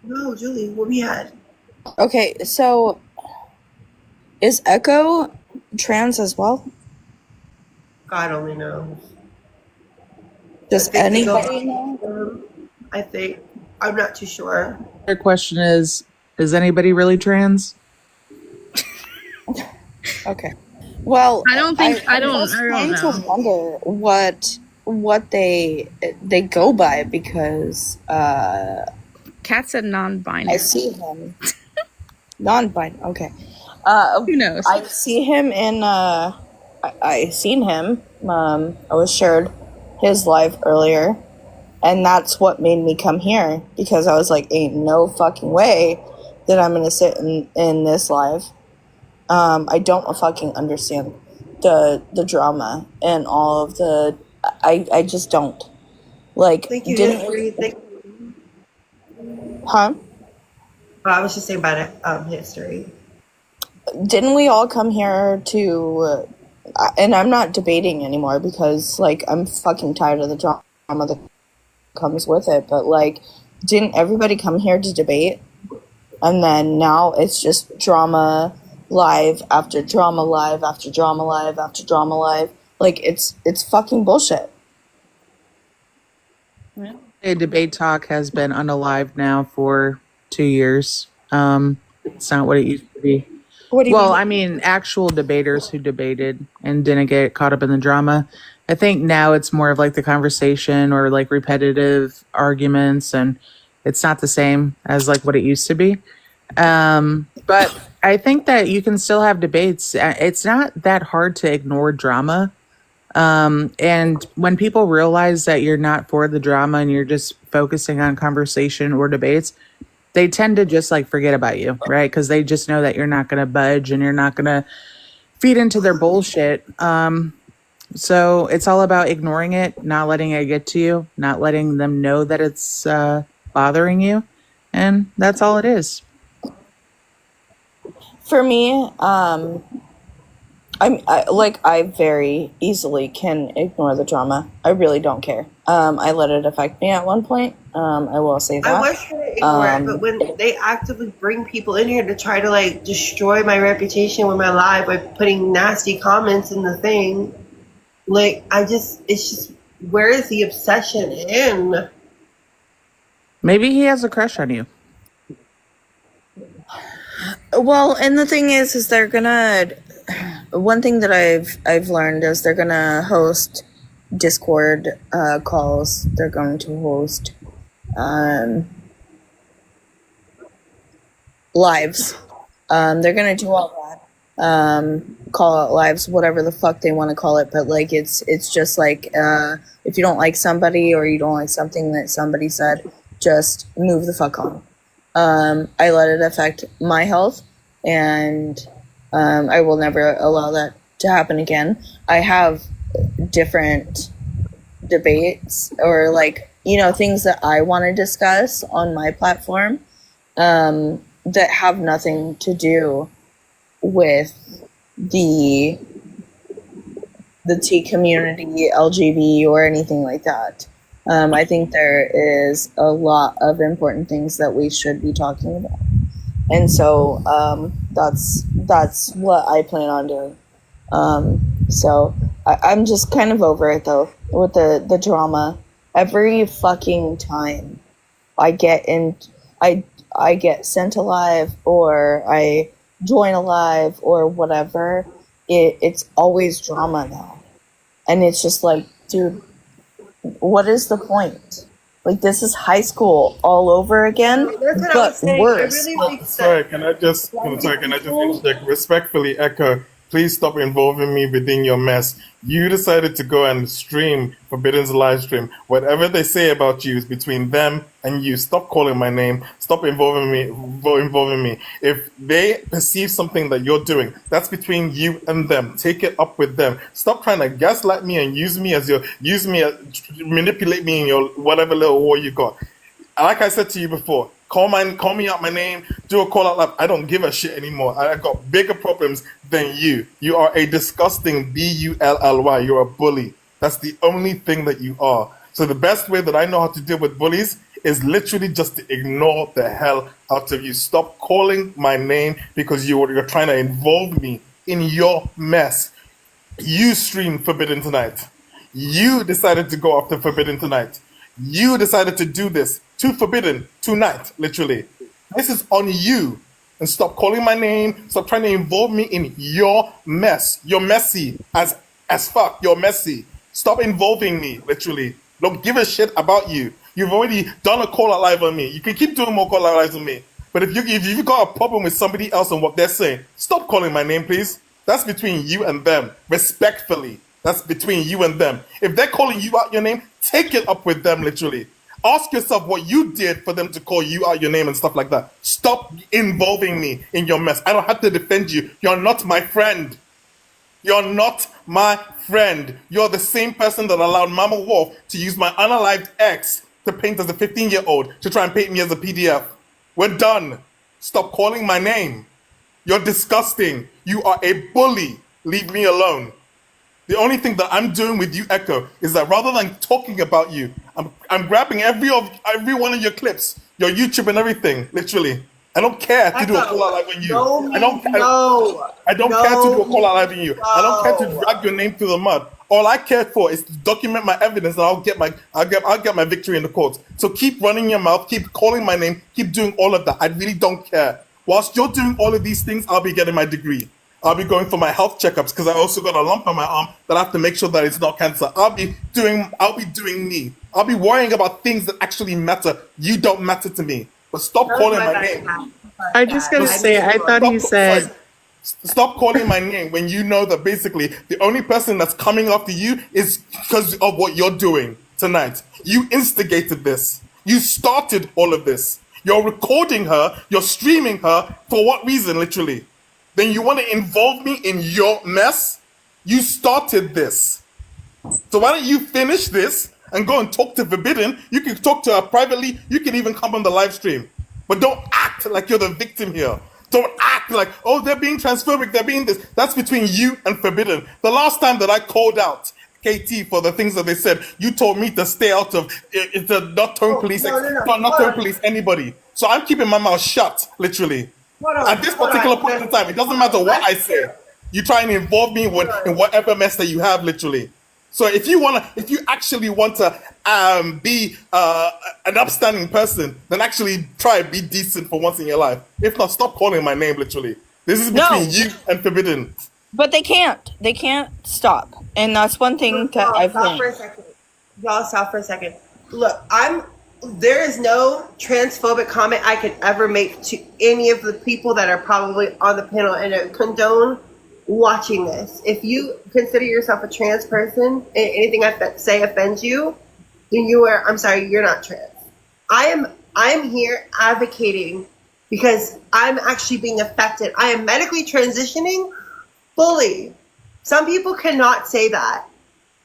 No, Julie, what we had? Okay, so is Echo trans as well? God only knows. Does I think they go anybody know? I think. I'm not too sure. Their question is anybody really trans? Okay. Well, I don't think I I'm don't just I don't trying know. to wonder what they go by because Kat said I non-binary. see him non-binary. Okay. Who knows? I see him in I seen him. I was shared his live earlier, and that's what made me come here because I was like, ain't no fucking way that I'm gonna sit in this live. I don't fucking understand the drama and all of the. I just don't like. Thank you, Didn't history. huh? I was just saying about it, history. Didn't we all come here to? And I'm not debating anymore because like I'm fucking tired of the drama that comes with it. But like, didn't everybody come here to debate? And then now it's just drama live after drama live after drama live after drama live. Like it's fucking bullshit. A debate talk has been unalive now for 2 years. It's not what it used to be. What do you Well, mean? I mean, actual debaters who debated and didn't get caught up in the drama. I think now it's more of like the conversation or like repetitive arguments, and it's not the same as like what it used to be. But I think that you can still have debates. It's not that hard to ignore drama. And when people realize that you're not for the drama and you're just focusing on conversation or debates, they tend to just like forget about you, right? Because they just know that you're not going to budge and you're not going to feed into their bullshit. So it's all about ignoring it, not letting it get to you, not letting them know that it's bothering you. And that's all it is. For me, I very easily can ignore the drama. I really don't care. I let it affect me at one point. I will say that. I was trying to ignore it, but when they actively bring people in here to try to like destroy my reputation with my live by putting nasty comments in the thing, like it's just where is the obsession in? Maybe he has a crush on you. Well, and the thing is they're gonna. One thing that I've learned is they're gonna host Discord calls. They're going to host lives. They're gonna do all that. Call it lives, whatever the fuck they want to call it. But like it's just like if you don't like somebody or you don't like something that somebody said, just move the fuck on. I let it affect my health, and I will never allow that to happen again. I have different debates or like things that I want to discuss on my platform that have nothing to do with the the T community, LGB, or anything like that. I think there is a lot of important things that we should be talking about, and so that's what I plan on doing. So I'm just kind of over it though with the drama. Every fucking time I get in, I get sent a live or I join a live or whatever. It's always drama now, and it's just like, dude, what is the point? Like, this is high school all over again, That's what I but was saying. worse. It really makes Sorry, sense. can I just interject respectfully, Echo? Please stop involving me within your mess. You decided to go and stream Forbidden's live stream. Whatever they say about you is between them and you. Stop calling my name. Stop involving me. If they perceive something that you're doing, that's between you and them. Take it up with them. Stop trying to gaslight me and manipulate me in your whatever little war you got. Like I said to you before, call me out my name, do a call out loud. I don't give a shit anymore. I got bigger problems than you. You are a disgusting bully. You're a bully. That's the only thing that you are. So the best way that I know how to deal with bullies is literally just to ignore the hell out of you. Stop calling my name because you're trying to involve me in your mess. You streamed Forbidden tonight. You decided to go after Forbidden tonight. You decided to do this to Forbidden tonight, literally. This is on you. And stop calling my name. Stop trying to involve me in your mess. You're messy as fuck. You're messy. Stop involving me, literally. Don't give a shit about you. You've already done a call out live on me. You can keep doing more call out lives on me. But if you've got a problem with somebody else and what they're saying, stop calling my name, please. That's between you and them, respectfully. That's between you and them. If they're calling you out your name, take it up with them, literally. Ask yourself what you did for them to call you out your name and stuff like that. Stop involving me in your mess. I don't have to defend you. You're not my friend. You're not my friend. You're the same person that allowed Mama Wolf to use my unalived ex to paint as a 15-year-old to try and paint me as a PDF. We're done. Stop calling my name. You're disgusting. You are a bully. Leave me alone. The only thing that I'm doing with you, Echo, is that rather than talking about you, I'm grabbing every one of your clips, your YouTube and everything, literally. I don't care to do a call out live on you. I don't care to do a call out live on you. I don't care to drag your name through the mud. All I care for is to document my evidence, and I'll get my victory in the courts. So keep running your mouth, keep calling my name, keep doing all of that. I really don't care. Whilst you're doing all of these things, I'll be getting my degree. I'll be going for my health checkups because I also got a lump on my arm that I have to make sure that it's not cancer. I'll be doing me. I'll be worrying about things that actually matter. You don't matter to me. But stop calling my name. I just gotta say, I thought he said. Stop calling my name when you know that basically the only person that's coming after you is because of what you're doing tonight. You instigated this. You started all of this. You're recording her. You're streaming her. For what reason, literally? Then you want to involve me in your mess? You started this. So why don't you finish this and go and talk to Forbidden? You can talk to her privately. You can even come on the live stream. But don't act like you're the victim here. Don't act like, oh, they're being transphobic, they're being this. That's between you and Forbidden. The last time that I called out KT for the things that they said, you told me to stay out of it, to not tone police, not tone police anybody. So I'm keeping my mouth shut, literally. At this particular point in time, it doesn't matter what I say. You try and involve me in whatever mess that you have, literally. So if you actually want to be an upstanding person, then actually try and be decent for once in your life. If not, stop calling my name, literally. This is between you and Forbidden. But they can't. They can't stop. And that's one thing that I've learned. Y'all stop for a second. Look, there is no transphobic comment I could ever make to any of the people that are probably on the panel and condone watching this. If you consider yourself a trans person and anything I say offends you, then I'm sorry, you're not trans. I am here advocating because I'm actually being affected. I am medically transitioning fully. Some people cannot say that.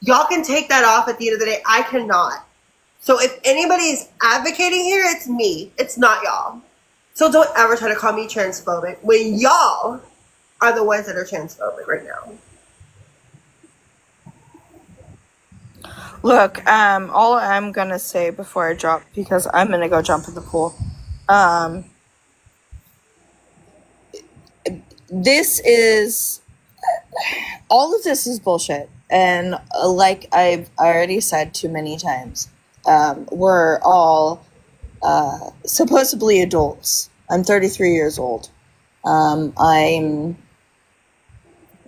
Y'all can take that off at the end of the day. I cannot. So if anybody is advocating here, it's me. It's not y'all. So don't ever try to call me transphobic when y'all are the ones that are transphobic right now. Look, all I'm gonna say before I drop, because I'm gonna go jump in the pool. Um, this is all of this is bullshit, and like I've already said too many times, we're all supposedly adults. I'm 33 years old.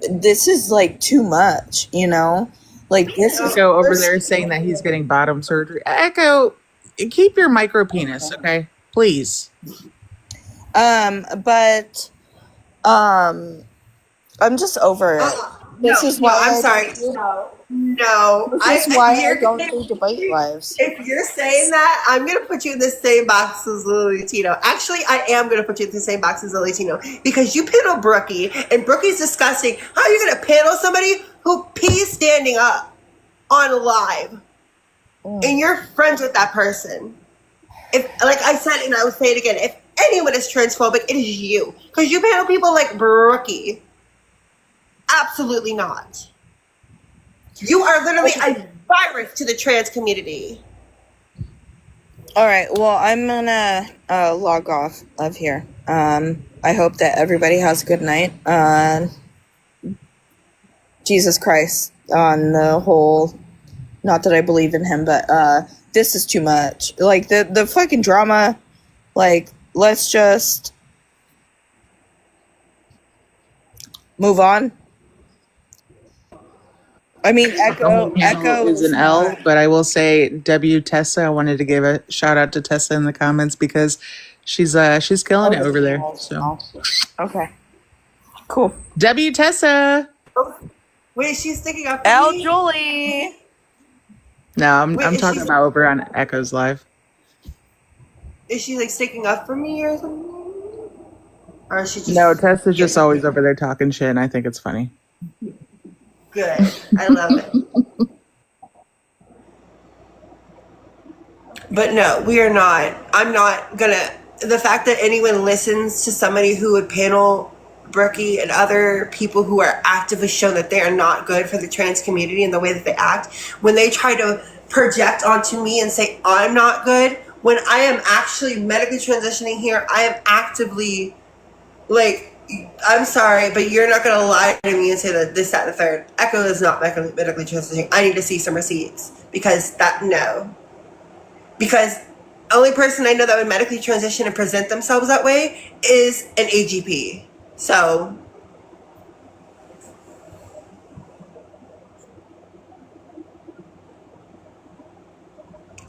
This is like too much, you know? Like this is Echo over there saying that he's getting bottom surgery. Echo, keep your micro penis, okay? Please. but I'm just over it. This is why I'm I sorry. No. This is why I You're don't gonna, do debate lives. if you're saying that, I'm gonna put you in the same box as Lily Tino. Actually, I am gonna put you in the same box as Lily Tino because you panel Brookie, and Brookie's disgusting. How are you gonna panel somebody who pees standing up on live, and you're friends with that person? If, like I said, and I will say it again, if anyone is transphobic, it is you, because you panel people like Brookie. Absolutely not. You are literally a virus to the trans community. All right. Well, I'm gonna log off of here. I hope that everybody has a good night. Jesus Christ on the whole. Not that I believe in him, but this is too much. Like the fucking drama. Like, let's just move on. I mean, Echo is an L, but I will say W Tessa. I wanted to give a shout out to Tessa in the comments because she's killing it over there. So okay, cool. W Tessa. Wait, she's sticking up for L me? Julie. No, I'm Wait, is talking she- about over on Echo's live. Is she like sticking up for me or something? Or is she just No, Tessa's just always over there talking shit, and I think it's funny. good? I love it. But no, we are not. I'm not gonna. The fact that anyone listens to somebody who would panel Brookie and other people who are actively shown that they are not good for the trans community and the way that they act, when they try to project onto me and say I'm not good, when I am actually medically transitioning here, I am actively, like, I'm sorry, but you're not gonna lie to me and say that this, that, and the third. Echo is not medically transitioning. I need to see some receipts because because only person I know that would medically transition and present themselves that way is an AGP. So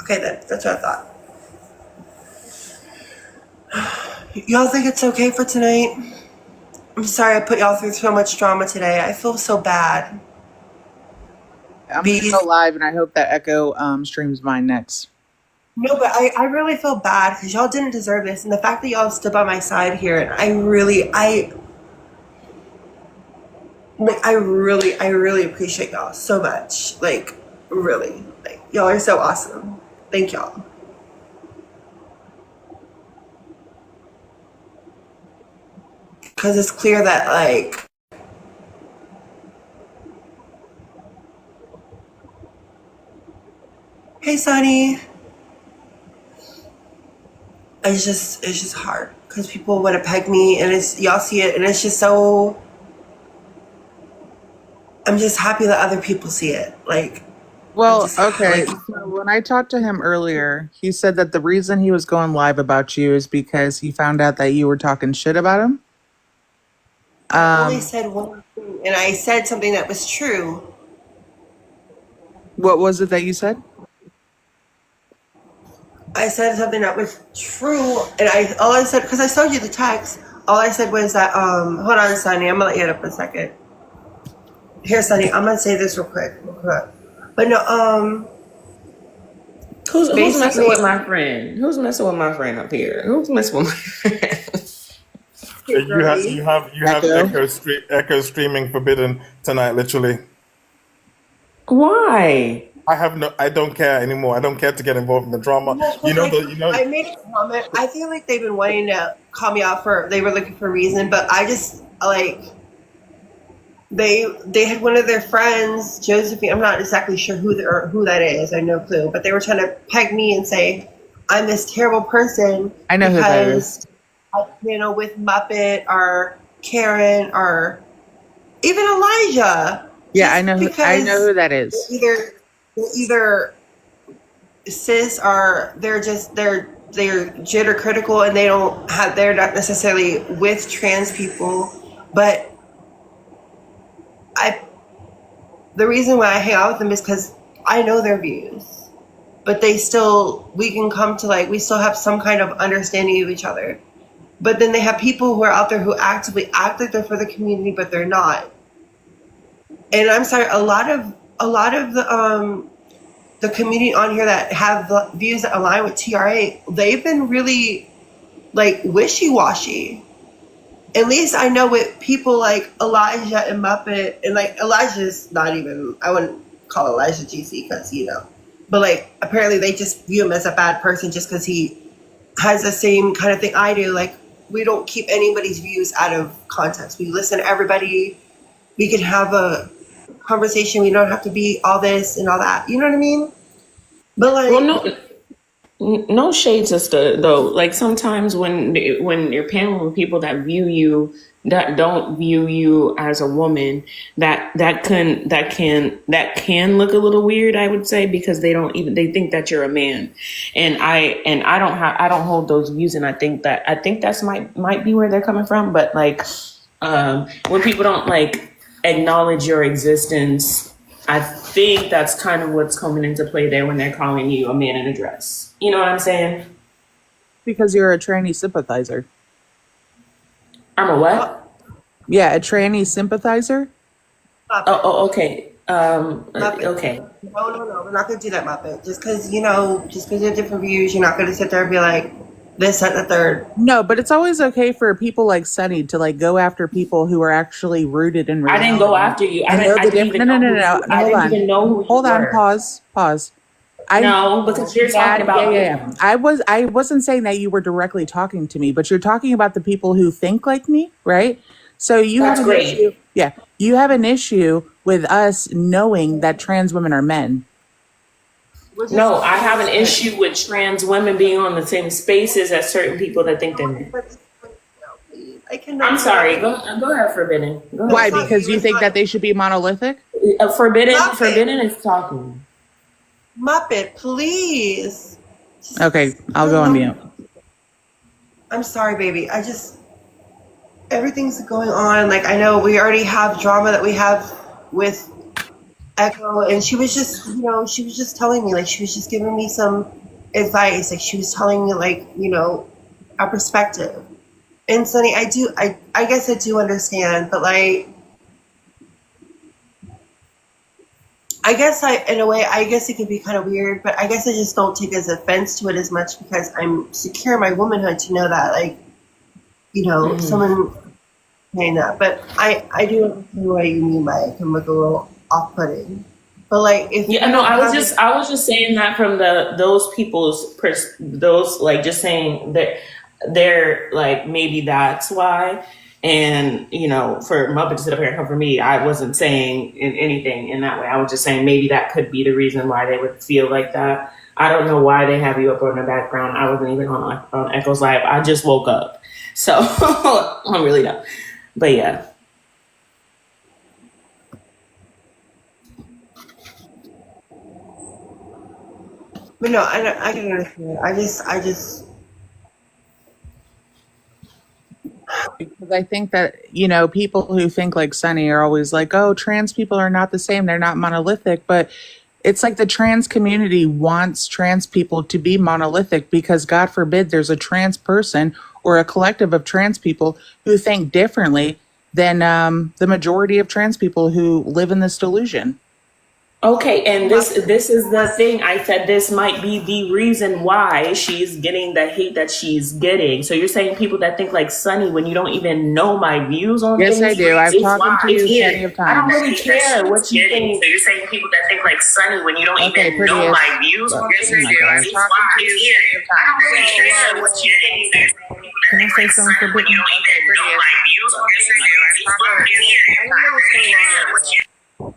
okay, then that's what I thought. Y'all think it's okay for tonight? I'm sorry I put y'all through so much drama today. I feel so bad. I'm gonna go live, and I hope that Echo streams mine next. No, but I really feel bad because y'all didn't deserve this, and the fact that y'all stood by my side here, and I really appreciate y'all so much. Like, really, like, y'all are so awesome. Thank y'all. Because it's clear that, like, hey, Sonny. It's just hard because people want to peg me, and y'all see it, and it's just so. I'm just happy that other people see it. Like, well, just, okay. like, So when I talked to him earlier, he said that the reason he was going live about you is because he found out that you were talking shit about him. I only said one thing, and I said something that was true. What was it that you said? I said something that was true, and all I said, because I showed you the text, all I said was that, hold on, Sonny, I'm gonna let you up a second. Here, Sonny, I'm gonna say this real quick. But no, Who's messing with my friend? Who's messing with my friend up here? Who's messing with my friend? You have Echo streaming Forbidden tonight, literally. Why? I don't care anymore. I don't care to get involved in the drama. I made a comment. I feel like they've been wanting to call me out they were looking for a reason, but I just, like, they had one of their friends, Josephine. I'm not exactly sure who that is. I have no clue. But they were trying to peg me and say I'm this terrible person I know who that is. because with Muppet or Karen or even Elijah. Yeah, I know who that is. They're either cis or they're gender critical and they're not necessarily with trans people, but the reason why I hang out with them is because I know their views, but we can come to we still have some kind of understanding of each other. But then they have people who are out there who actively act like they're for the community, but they're not. And I'm sorry, a lot of the community on here that have the views that align with TRA, they've been really wishy-washy. At least I know with people like Elijah and Muppet, and Elijah's not even, I wouldn't call Elijah GC because, but apparently they just view him as a bad person just because he has the same kind of thing I do. We don't keep anybody's views out of context. We listen to everybody. We can have a conversation. We don't have to be all this and all that. You know what I mean? But no shade, sister, though. Sometimes when you're paneling with people that don't view you as a woman, that can look a little weird, I would say, because they think that you're a man, and I don't hold those views, and I think that's might be where they're coming from, but when people don't acknowledge your existence, I think that's kind of what's coming into play there when they're calling you a man in a dress. You know what I'm saying? Because you're a tranny sympathizer. I'm a what? Yeah, a tranny sympathizer. Oh, okay. Muppet. Okay. No, we're not going to do that, Muppet. Just because you have different views, you're not going to sit there and be like, this, that, and the third. No, but it's always okay for people like Sunny to go after people who are actually rooted in reality. I didn't go after you. No. I didn't even know who you Hold on. were. Pause. No, because you're talking about. Yeah. I wasn't saying that you were directly talking to me, but you're talking about the people who think like me, right? So you That's have an great. issue. Yeah, you have an issue with us knowing that trans women are men. No, I have an issue with trans women being on the same spaces as certain people that think they're men. I'm sorry. Go ahead, Forbidden. Go ahead. Why? Because you think that they should be monolithic? Forbidden is talking. Muppet, please. Okay, I'll go on mute. I'm sorry, baby. Everything's going on. I know we already have drama that we have with Echo, and she was just, she was just telling me, she was just giving me some advice. She was telling me, a perspective. And Sunny, I guess I do understand, but I guess in a way, I guess it can be kind of weird, but I guess I just don't take as offense to it as much because I'm secure in my womanhood to know that, someone saying that. But I do understand what you mean by it can look a little off-putting. But I was just saying that from those people's just saying that they're maybe that's why. And, for Muppet to sit up here and come for me, I wasn't saying anything in that way. I was just saying maybe that could be the reason why they would feel like that. I don't know why they have you up on the background. I wasn't even on Echo's Live. I just woke up. So I really don't. But yeah. But no, I can understand. I just. Because I think that, people who think like Sunny are always like, oh, trans people are not the same. They're not monolithic. But it's like the trans community wants trans people to be monolithic because, God forbid, there's a trans person or a collective of trans people who think differently than the majority of trans people who live in this delusion. Okay, and this is the thing. I said this might be the reason why she's getting the hate that she's getting. So you're saying people that think like Sunny when you don't even know my views on things? Yes, I do. I've talked to you plenty of times. I don't really care what you think. So you're saying people that think like Sunny when you don't even know my views on things? Yes, I do. I've talked to you plenty of times. I don't really care what you think. Can I say something for when you don't even know my views on things? I don't know what's going on.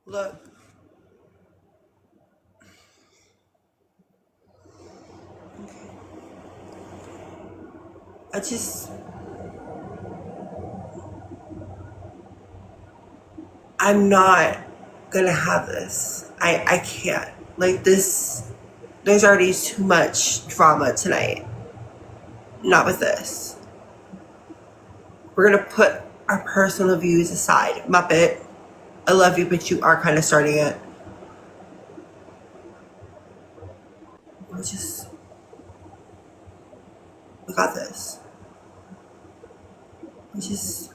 Look. I just, I'm not gonna have this. I can't. Like this, there's already too much drama tonight. Not with this. We're gonna put our personal views aside. Muppet, I love you, but you are kind of starting it. We got this. We just,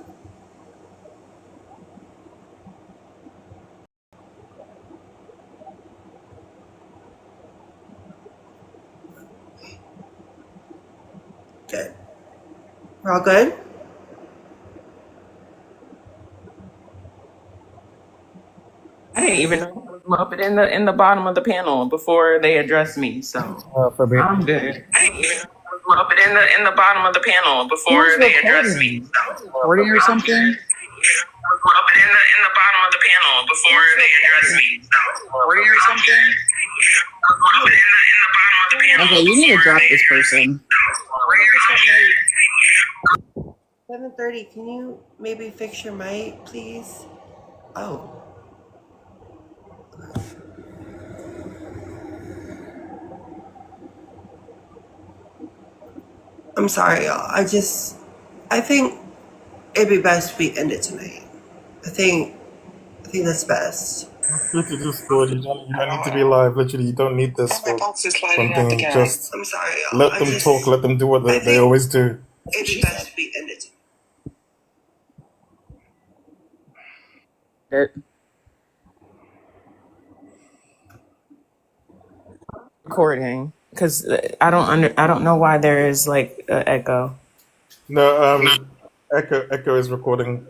good. We're all good? I didn't even know it was Muppet in the bottom of the panel before they addressed me, so Forbidden. I'm good. I didn't even know it was Muppet in the bottom of the panel before Who's they addressed me. recording? So Recording or something? Muppet in the bottom of the panel before they addressed me. So Recording or something? Muppet in the bottom of the panel. Okay, you need to drop this person. 7:30. Can you maybe fix your mic, please? Oh. I'm sorry, y'all. I think it'd be best if we end it tonight. I think that's best. Feel free to Discord. You don't need to be live. Literally, you don't need this for something. Just I'm sorry, y'all. let them talk. Let them do what they always do. It'd be best if we end it tonight. Recording because I don't know why there is like an echo. No, Echo is recording.